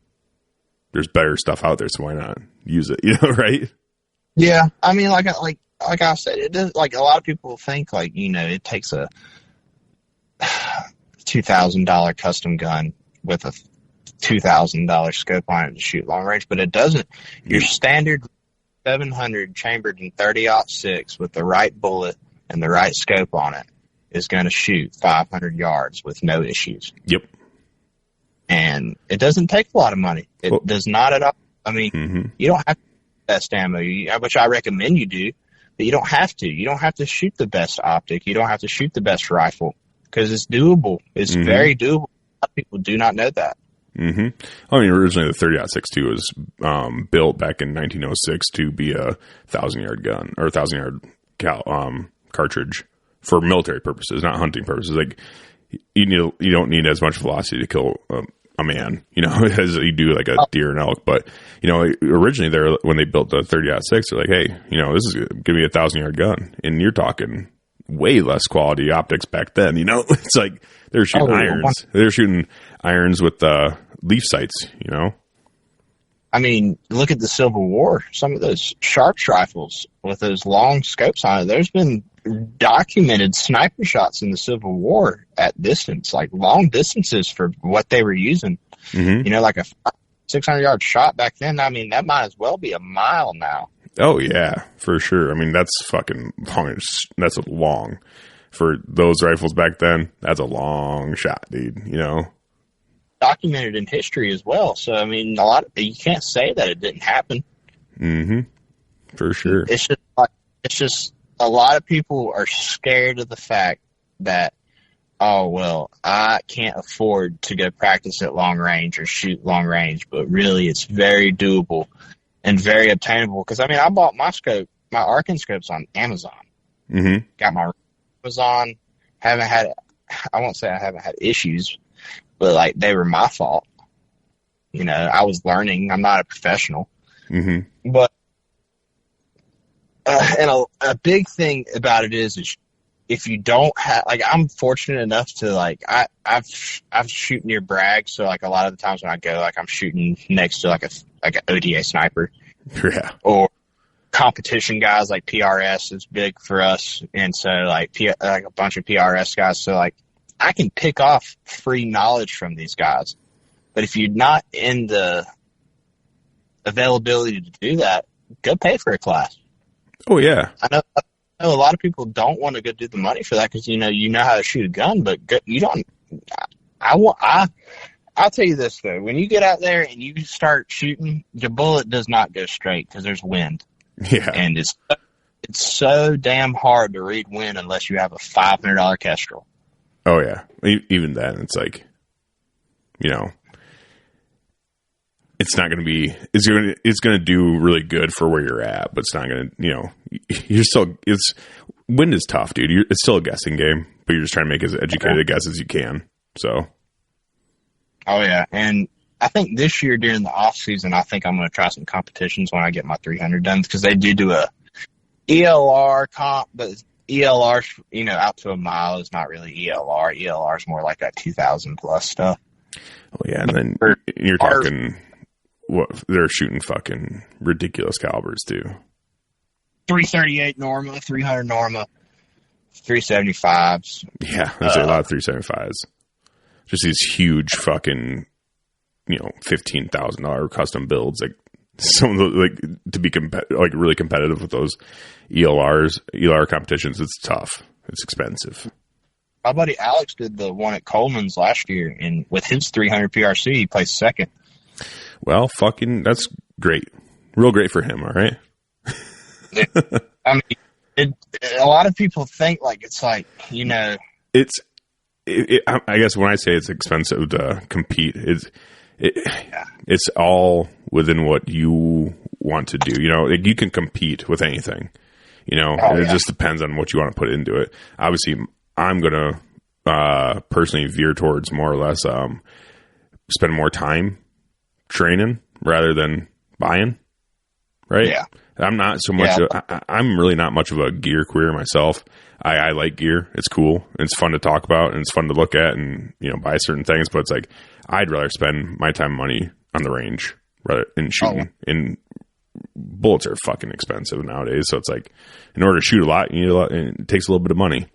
there's better stuff out there, so why not use it? You know, right? Yeah, I mean, like I said, it does, like a lot of people think like, you know, it takes a $2,000 custom gun with a $2,000 scope on it to shoot long range, but it doesn't. Your standard 700 chambered in 30-06 with the right bullet and the right scope on it is going to shoot 500 yards with no issues. Yep. And it doesn't take a lot of money. It does not at all. I mean, you don't have to shoot the best ammo, which I recommend you do, but you don't have to. You don't have to shoot the best optic. You don't have to shoot the best rifle because it's doable. It's very doable. A lot of people do not know that. Mm-hmm. I mean, originally the 30-6 was built back in 1906 to be a 1,000-yard gun or 1,000-yard cartridge for military purposes, not hunting purposes. Like you don't need as much velocity to kill a man, as you do like a deer and elk. But originally when they built the 30-6, they're like, hey, this is give me a 1,000-yard gun, and you're talking way less quality optics back then. It's like they're shooting irons. They're shooting irons with leaf sights. I mean, look at the Civil War. Some of those Sharps rifles with those long scopes on it. There's been documented sniper shots in the Civil War at distance, like long distances for what they were using. Mm-hmm. Like a 600-yard shot back then. I mean, that might as well be a mile now. Oh yeah, for sure. I mean, that's fucking long. That's long for those rifles back then. That's a long shot, dude. Documented in history as well. So I mean, you can't say that it didn't happen. Mm-hmm. For sure. It's just a lot of people are scared of the fact that, oh well, I can't afford to go practice at long range or shoot long range, but really it's very doable and very obtainable. Because I mean, I bought my Arkin scopes on Amazon. Mm-hmm. Got my Amazon. I won't say I haven't had issues, but like they were my fault. I was learning. I'm not a professional. Mm-hmm. But and a big thing about it is if you don't have, like, I'm fortunate enough to I've shoot near Bragg, so like a lot of the times when I go, like I'm shooting next to like an ODA sniper, yeah, or competition guys like PRS is big for us, and so like a bunch of PRS guys, so like I can pick off free knowledge from these guys, but if you're not in the availability to do that, go pay for a class. Oh yeah, I know a lot of people don't want to go do the money for that because you know how to shoot a gun, but you don't. I'll tell you this though: when you get out there and you start shooting, your bullet does not go straight because there's wind. Yeah, and it's so damn hard to read wind unless you have a $500 Kestrel. Oh yeah, even then it's like, it's not going to be. It's going to do really good for where you're at, but it's not going to. You're still. Wind is tough, dude. It's still a guessing game, but you're just trying to make as educated a guess as you can. So. Oh yeah, and I think this year during the off season, I think I'm going to try some competitions when I get my 300 done because they do a ELR comp, but ELR, out to a mile is not really ELR. ELR is more like that 2,000 plus stuff. Oh yeah, and then you're talking. What they're shooting fucking ridiculous calibers too. 338 Norma, 300 Norma, 375s. Yeah, there's a lot of 375s. Just these huge fucking, $15,000 custom builds. Like some of those, like to be really competitive with those ELR competitions. It's tough. It's expensive. My buddy Alex did the one at Coleman's last year, and with his 300 PRC, he placed second. Well, fucking, that's great. Real great for him, all right? I mean, a lot of people think, like, it's like, It's, I guess when I say it's expensive to compete, it's all within what you want to do. You can compete with anything, it just depends on what you want to put into it. Obviously, I'm going to personally veer towards more or less spend more time training rather than buying, right? Yeah. I'm not so much. I'm really not much of a gear queer myself. I like gear. It's cool. It's fun to talk about, and it's fun to look at, and buy certain things. But it's like I'd rather spend my time and money on the range rather than shooting. And bullets are fucking expensive nowadays. So it's like in order to shoot a lot, you need a lot, and it takes a little bit of money.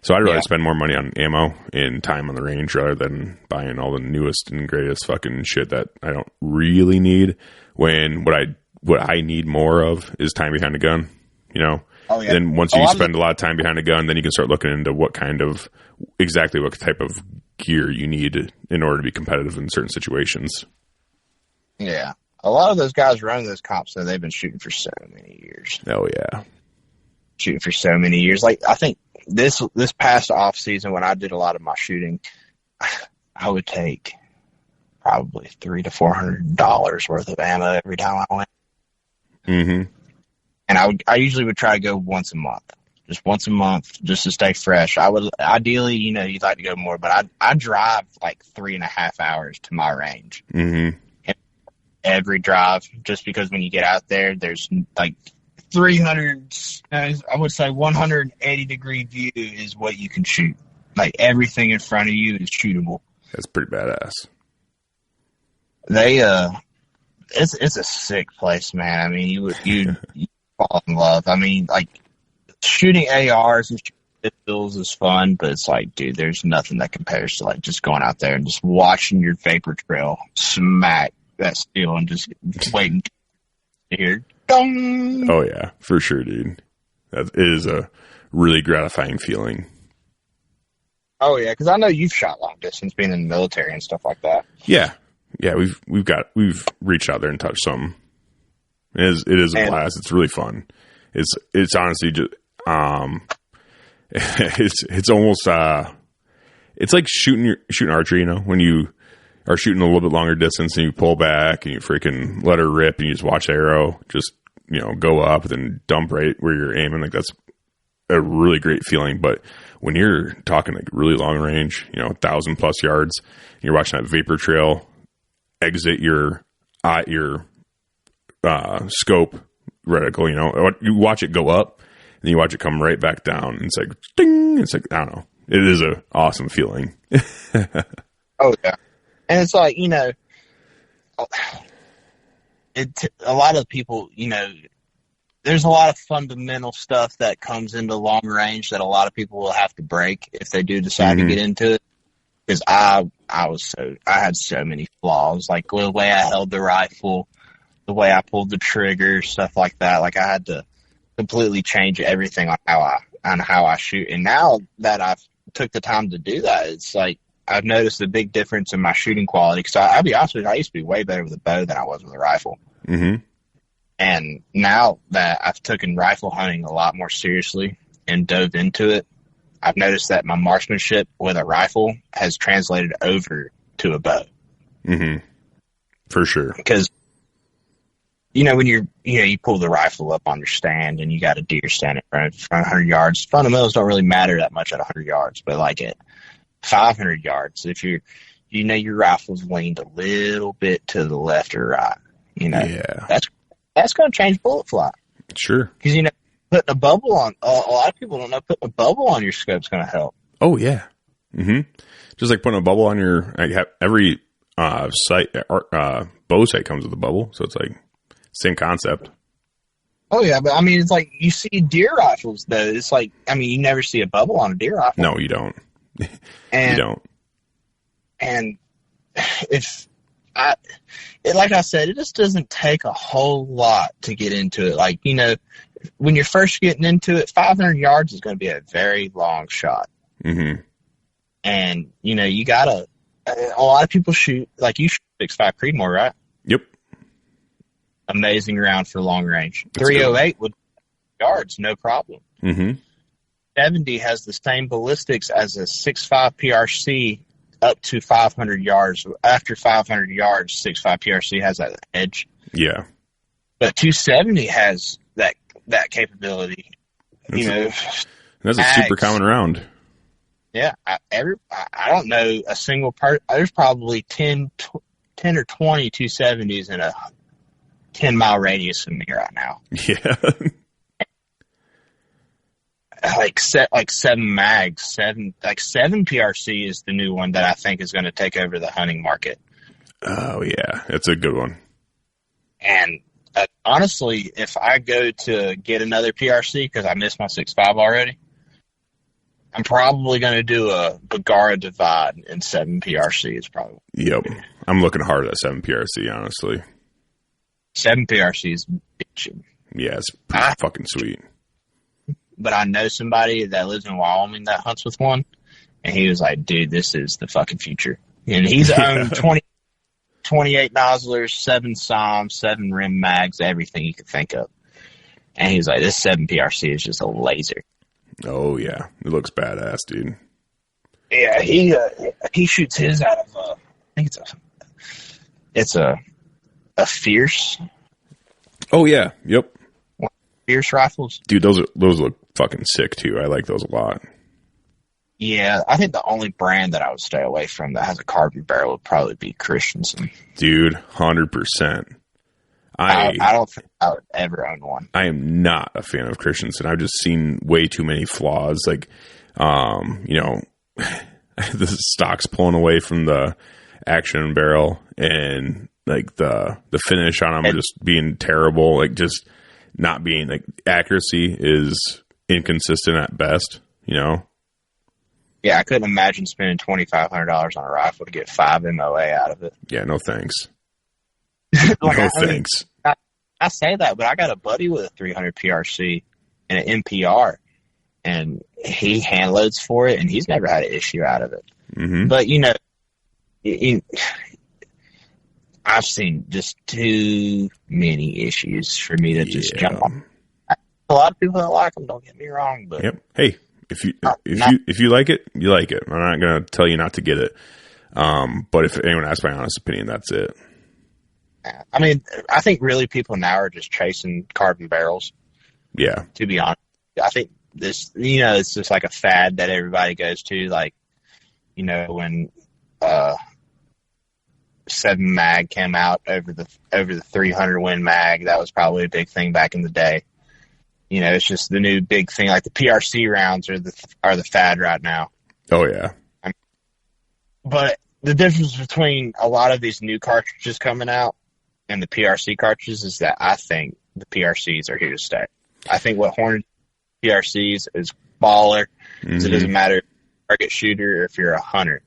So I'd rather spend more money on ammo and time on the range rather than buying all the newest and greatest fucking shit that I don't really need. When what I need more of is time behind the gun, Oh, yeah. Then once you spend a lot of time behind a gun, then you can start looking into what type of gear you need in order to be competitive in certain situations. Yeah. A lot of those guys running those comps, though, they've been shooting for so many years. Oh, yeah. Shooting for so many years. Like, I think this past off season when I did a lot of my shooting, I would take probably $300 to $400 worth of ammo every time I went. Mm-hmm. And I usually would try to go once a month. Just once a month, just to stay fresh. I would ideally, you'd like to go more, but I drive like 3.5 hours to my range. Mm-hmm. Every drive, just because when you get out there, there's like 300, I would say 180-degree view is what you can shoot. Like everything in front of you is shootable. That's pretty badass. It's a sick place, man. I mean, you fall in love. I mean, like, shooting ARs and shooting pistols is fun, but it's like, dude, there's nothing that compares to like just going out there and just watching your vapor trail smack that steel and just waiting to hear dong. Oh yeah, for sure, dude. That is a really gratifying feeling. Oh yeah, because I know you've shot long distance, being in the military and stuff like that. Yeah. We've reached out there and touched something. It is a blast. It's really fun. It's honestly just it's almost it's like shooting archery, when you are shooting a little bit longer distance and you pull back and you freaking let her rip and you just watch the arrow just go up and then dump right where you're aiming. Like, that's a really great feeling. But when you're talking like really long range, 1,000+ yards, and you're watching that vapor trail exit your scope reticle, you watch it go up and then you watch it come right back down, and it's like ding. It's like, I don't know, it is an awesome feeling. Oh yeah, and it's like a lot of people, there's a lot of fundamental stuff that comes into long range that a lot of people will have to break if they do decide to get into it. Because I had so many flaws, like the way I held the rifle, the way I pulled the trigger, stuff like that. Like, I had to completely change everything on how I shoot. And now that I've took the time to do that, it's like I've noticed a big difference in my shooting quality. Because I'll be honest with you, I used to be way better with a bow than I was with a rifle. Mm-hmm. And now that I've taken rifle hunting a lot more seriously and dove into it, I've noticed that my marksmanship with a rifle has translated over to a bow. Mm-hmm. For sure. Because, when you pull the rifle up on your stand and you got a deer standing in front of 100 yards, fundamentals don't really matter that much at 100 yards. But like at 500 yards, if your rifle's leaned a little bit to the left or right, that's going to change bullet fly. Sure. Because, putting a bubble on, a lot of people don't know putting a bubble on your scope's going to help. Oh, yeah. Mm-hmm. Just like putting a bubble on every sight, bow sight comes with a bubble. So it's like, same concept. Oh, yeah. But I mean, it's like you see deer rifles, though. It's like, you never see a bubble on a deer rifle. No, you don't. You don't. And like I said, it just doesn't take a whole lot to get into it. Like, when you're first getting into it, 500 yards is going to be a very long shot. Mm-hmm. And, you got to, a lot of people shoot, like you shoot 6.5 Creedmoor, right? Yep. Amazing round for long range. That's 308 with yards, no problem. Mm-hmm. 70 has the same ballistics as a 6.5 PRC up to 500 yards. After 500 yards, 6.5 PRC has that edge. Yeah. But 270 has that capability. That's a super common round. Yeah. I don't know a single part. There's probably 10 or 20 270s in a 10-mile radius of me right now. Yeah. Like 7 mags, 7 PRC is the new one that I think is going to take over the hunting market. Oh yeah, that's a good one. And honestly, if I go to get another PRC because I missed my 6.5 already, I'm probably going to do a Bagara Divide in 7 PRC. Is probably. Yep, I'm looking hard at 7 PRC. Honestly, 7 PRC is bitching. Yeah, it's pretty fucking sweet. But I know somebody that lives in Wyoming that hunts with one, and he was like, dude, this is the fucking future. And he's owned 28 nozzlers, 7 SOMs, 7 rim mags, everything you could think of. And he was like, this 7 PRC is just a laser. Oh, yeah. It looks badass, dude. Yeah, he shoots his out of, I think it's It's a Fierce. Oh yeah, yep. Fierce rifles, dude. Those look fucking sick too. I like those a lot. Yeah, I think the only brand that I would stay away from that has a carbon barrel would probably be Christensen. Dude, 100%. I don't think I would ever own one. I am not a fan of Christensen. I've just seen way too many flaws. Like, the stock's pulling away from the action barrel, and like the finish on them just being terrible. Like, just not being like accuracy is inconsistent at best. Yeah, I couldn't imagine spending $2,500 on a rifle to get 5 MOA out of it. Yeah, no thanks. Thanks. I say that, but I got a buddy with a 300 PRC and an MPR, and he hand loads for it, and he's never had an issue out of it. Mm-hmm. But, I've seen just too many issues for me to just jump on. A lot of people don't like them, don't get me wrong. But yep. Hey, if you like it, you like it. I'm not going to tell you not to get it. But if anyone asks my honest opinion, that's it. I mean, I think really people now are just chasing carbon barrels. Yeah. To be honest, I think this, it's just like a fad that everybody goes to. Like, when 7 mag came out over the 300 Win mag, that was probably a big thing back in the day. It's just the new big thing. Like the PRC rounds are the fad right now. Oh yeah. But the difference between a lot of these new cartridges coming out and the PRC cartridges is that I think the PRCs are here to stay. I think what Hornady PRCs is baller. Mm-hmm. It doesn't matter if you're a target shooter or if you're a hunter.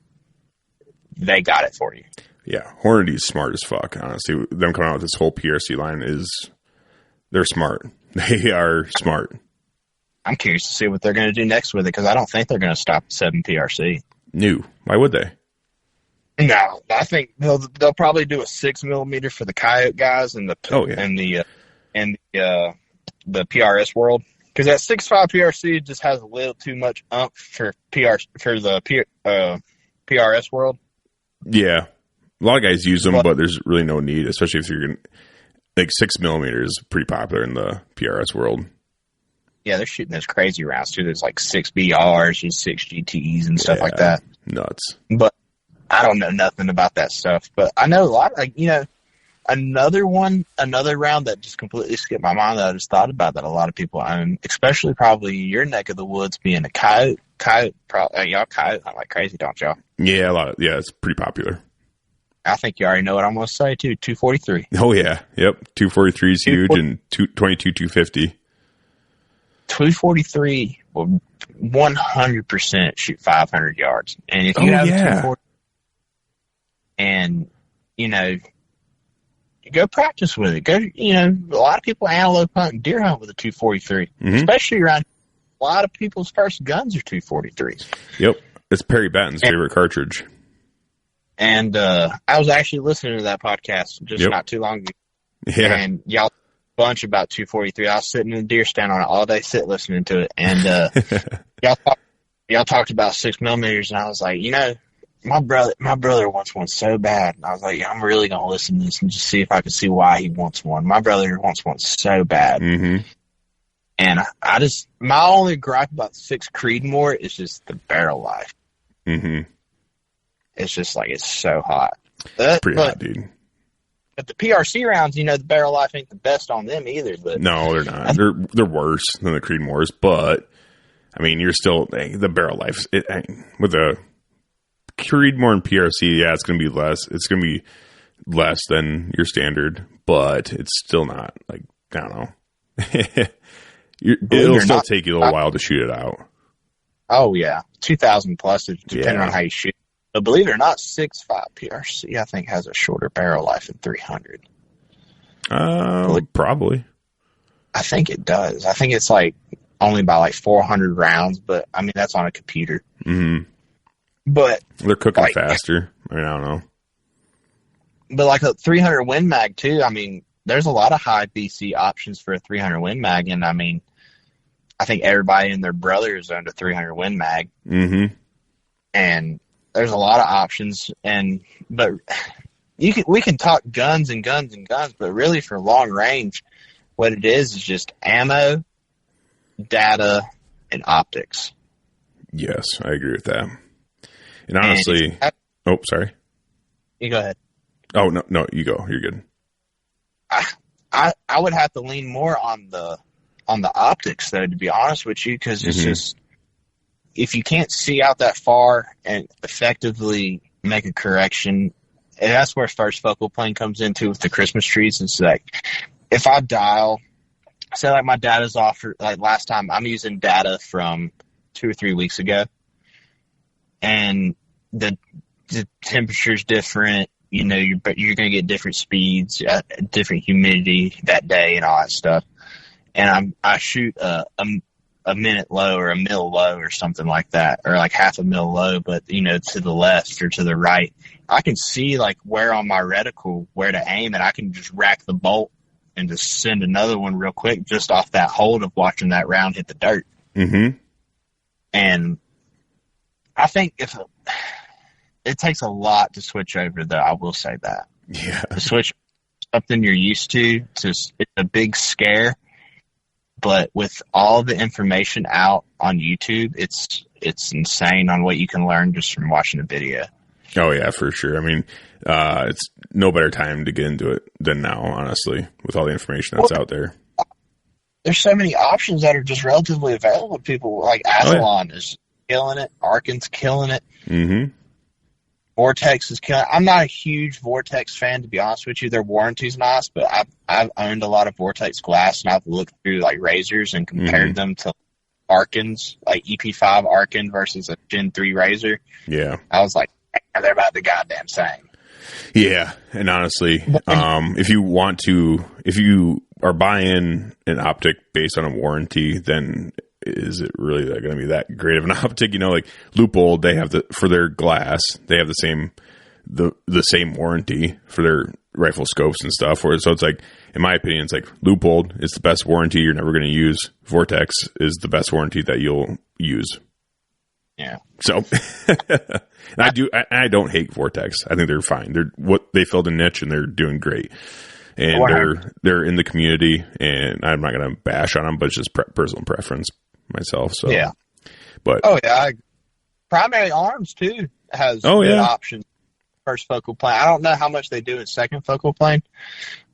They got it for you. Yeah, Hornady's smart as fuck, honestly. Them coming out with this whole PRC line they're smart. They are smart. I'm curious to see what they're going to do next with it, because I don't think they're going to stop at 7 PRC. No. Why would they? No, I think they'll probably do a 6mm for the coyote guys and the PRS world, because that 6.5 PRC just has a little too much oomph for the PRS world. Yeah, a lot of guys use them, but there's really no need, especially if you're going to. Like 6mm is pretty popular in the PRS world. Yeah, they're shooting those crazy rounds too. There's like 6 BRs and 6 GTs and stuff like that. Nuts. But I don't know nothing about that stuff. But I know a lot. Another round that just completely skipped my mind that I just thought about that a lot of people own, especially probably your neck of the woods, being a coyote. Y'all coyote hunt like crazy, don't y'all? Yeah, it's pretty popular. I think you already know what I'm going to say, too. 243. Oh, yeah. Yep. 243 is huge, and 22 250. 243 will 100% shoot 500 yards. And if you have 240, and, you go practice with it. A lot of people antelope hunt and deer hunt with a 243, mm-hmm. especially around a lot of people's first guns are 243s. Yep. It's Perry Batten's favorite cartridge. And I was actually listening to that podcast just not too long ago. Yeah. And y'all bunch about 243. I was sitting in the deer stand on it all day, listening to it. And y'all talked about 6mm, and I was like, my brother wants one so bad. And I was like, I'm really going to listen to this and just see if I can see why he wants one. My brother wants one so bad. Mm-hmm. And my only gripe about 6 Creedmoor is just the barrel life. Mm-hmm. It's just like, it's so hot. Pretty hot, dude. But the PRC rounds, the barrel life ain't the best on them either. But no, they're not. They're worse than the Creedmoors. But, I mean, you're still, the barrel life, with the Creedmoor and PRC, it's going to be less. It's going to be less than your standard. But it's still not, I don't know. It'll still take you a little while to shoot it out. Oh, yeah. 2,000 plus, depending on how you shoot. But believe it or not, 6.5 PRC, I think, has a shorter barrel life than 300. Probably. I think it does. I think it's only by 400 rounds, but I mean, that's on a computer. Mm-hmm. But they're cooking faster. I mean, I don't know. But a 300 Win Mag, too, I mean, there's a lot of high BC options for a 300 Win Mag, and I mean, I think everybody and their brother is owned a 300 Win Mag. Mm-hmm. And there's a lot of options, but we can talk guns and guns and guns, but really for long range, what it is just ammo, data, and optics. Yes, I agree with that. And honestly, sorry. You go ahead. Oh, no, you go. You're good. I would have to lean more on the optics, though, to be honest with you, because it's just, if you can't see out that far and effectively make a correction, and that's where first focal plane comes into with the Christmas trees. It's like, if I dial, say like my data's off, like last time, I'm using data from 2 or 3 weeks ago, and the temperature's different. You know, you're going to get different speeds, different humidity that day, and all that stuff. And I shoot a minute low or a mil low or something like that, or like half a mil low, but you know, to the left or to the right, I can see like where on my reticle where to aim, and I can just rack the bolt and just send another one real quick just off that hold of watching that round hit the dirt. Mm-hmm. And I think it takes a lot to switch over, though. I will say that. Yeah. To switch something you're used to it's a big scare. But with all the information out on YouTube, it's insane on what you can learn just from watching a video. Oh, yeah, for sure. I mean, it's no better time to get into it than now, honestly, with all the information that's out there. There's so many options that are just relatively available to people. Like Athlon is killing it. Arkin's killing it. Mm-hmm. Vortex is killing it. I'm not a huge Vortex fan, to be honest with you. Their warranty's nice, but I've owned a lot of Vortex glass, and I've looked through like razors and compared them to Arkins, like EP5 Arkin versus a Gen 3 razor. Yeah. I was like, they're about the goddamn same. Yeah, and honestly, if you are buying an optic based on a warranty, then is it really going to be that great of an optic? You know, like Leupold, they have for their glass, they have the same warranty for their rifle scopes and stuff. So it's like, in my opinion, it's like Leupold is the best warranty you're never going to use. Vortex is the best warranty that you'll use. Yeah. So, and I don't hate Vortex. I think they're fine. They filled a niche and they're doing great. And they're in the community, and I'm not going to bash on them, but it's just personal preference myself. So yeah. But Primary Arms too has good options. First focal plane. I don't know how much they do in second focal plane,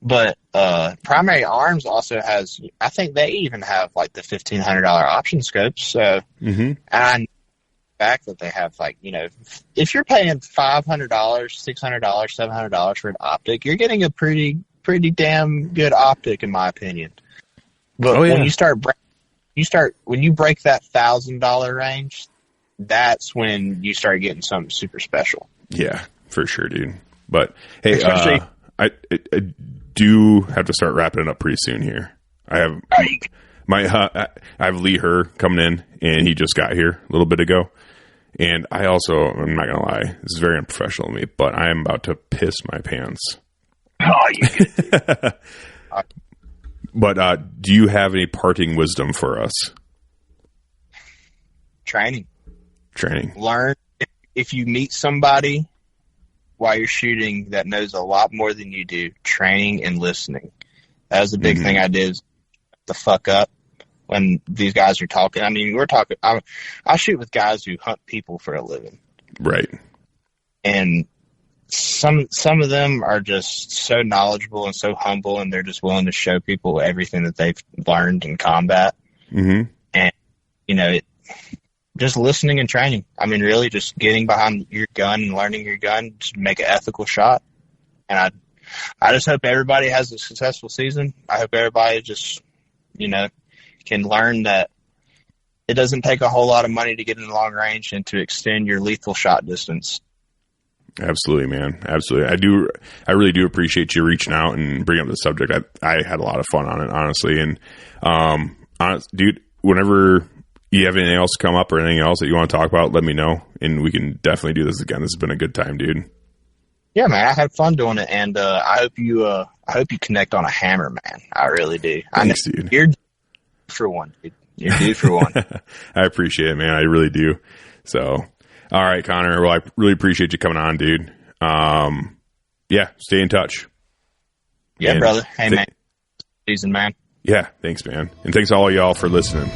but Primary Arms also has. I think they even have like the $1,500 option scopes. So, and I know the fact that they have, like, you know, if you're paying $500, $600, $700 for an optic, you're getting a pretty damn good optic, in my opinion. But when when you break that $1,000 range, that's when you start getting something super special. Yeah, for sure, dude. But hey, I do have to start wrapping it up pretty soon here. I have I have Lee Herr coming in, and he just got here a little bit ago. And I'm not gonna lie, this is very unprofessional of me, but I am about to piss my pants. Oh, you But do you have any parting wisdom for us? Training. Learn. If you meet somebody while you're shooting that knows a lot more than you do, training and listening. That was the big thing I did. The fuck up when these guys are talking. I mean, we're talking. I shoot with guys who hunt people for a living, right? And some of them are just so knowledgeable and so humble, and they're just willing to show people everything that they've learned in combat. And you know, just listening and training. I mean, really, just getting behind your gun and learning your gun to make an ethical shot. And I just hope everybody has a successful season. I hope everybody just, you know, can learn that it doesn't take a whole lot of money to get in long range and to extend your lethal shot distance. Absolutely, man. Absolutely. I really do appreciate you reaching out and bringing up the subject. I had a lot of fun on it, honestly. And, dude, whenever you have anything else come up or anything else that you want to talk about, let me know, and we can definitely do this again. This has been a good time, dude. Yeah, man, I had fun doing it, and I hope you connect on a hammer, man. I really do. Thanks, dude. You're due for one, dude. You're due for one. I appreciate it, man. I really do. So, all right, Connor. Well, I really appreciate you coming on, dude. Yeah, yeah, stay in touch. Yeah, and brother. Hey, man. Season, man. Yeah, thanks, man. And thanks to all y'all for listening.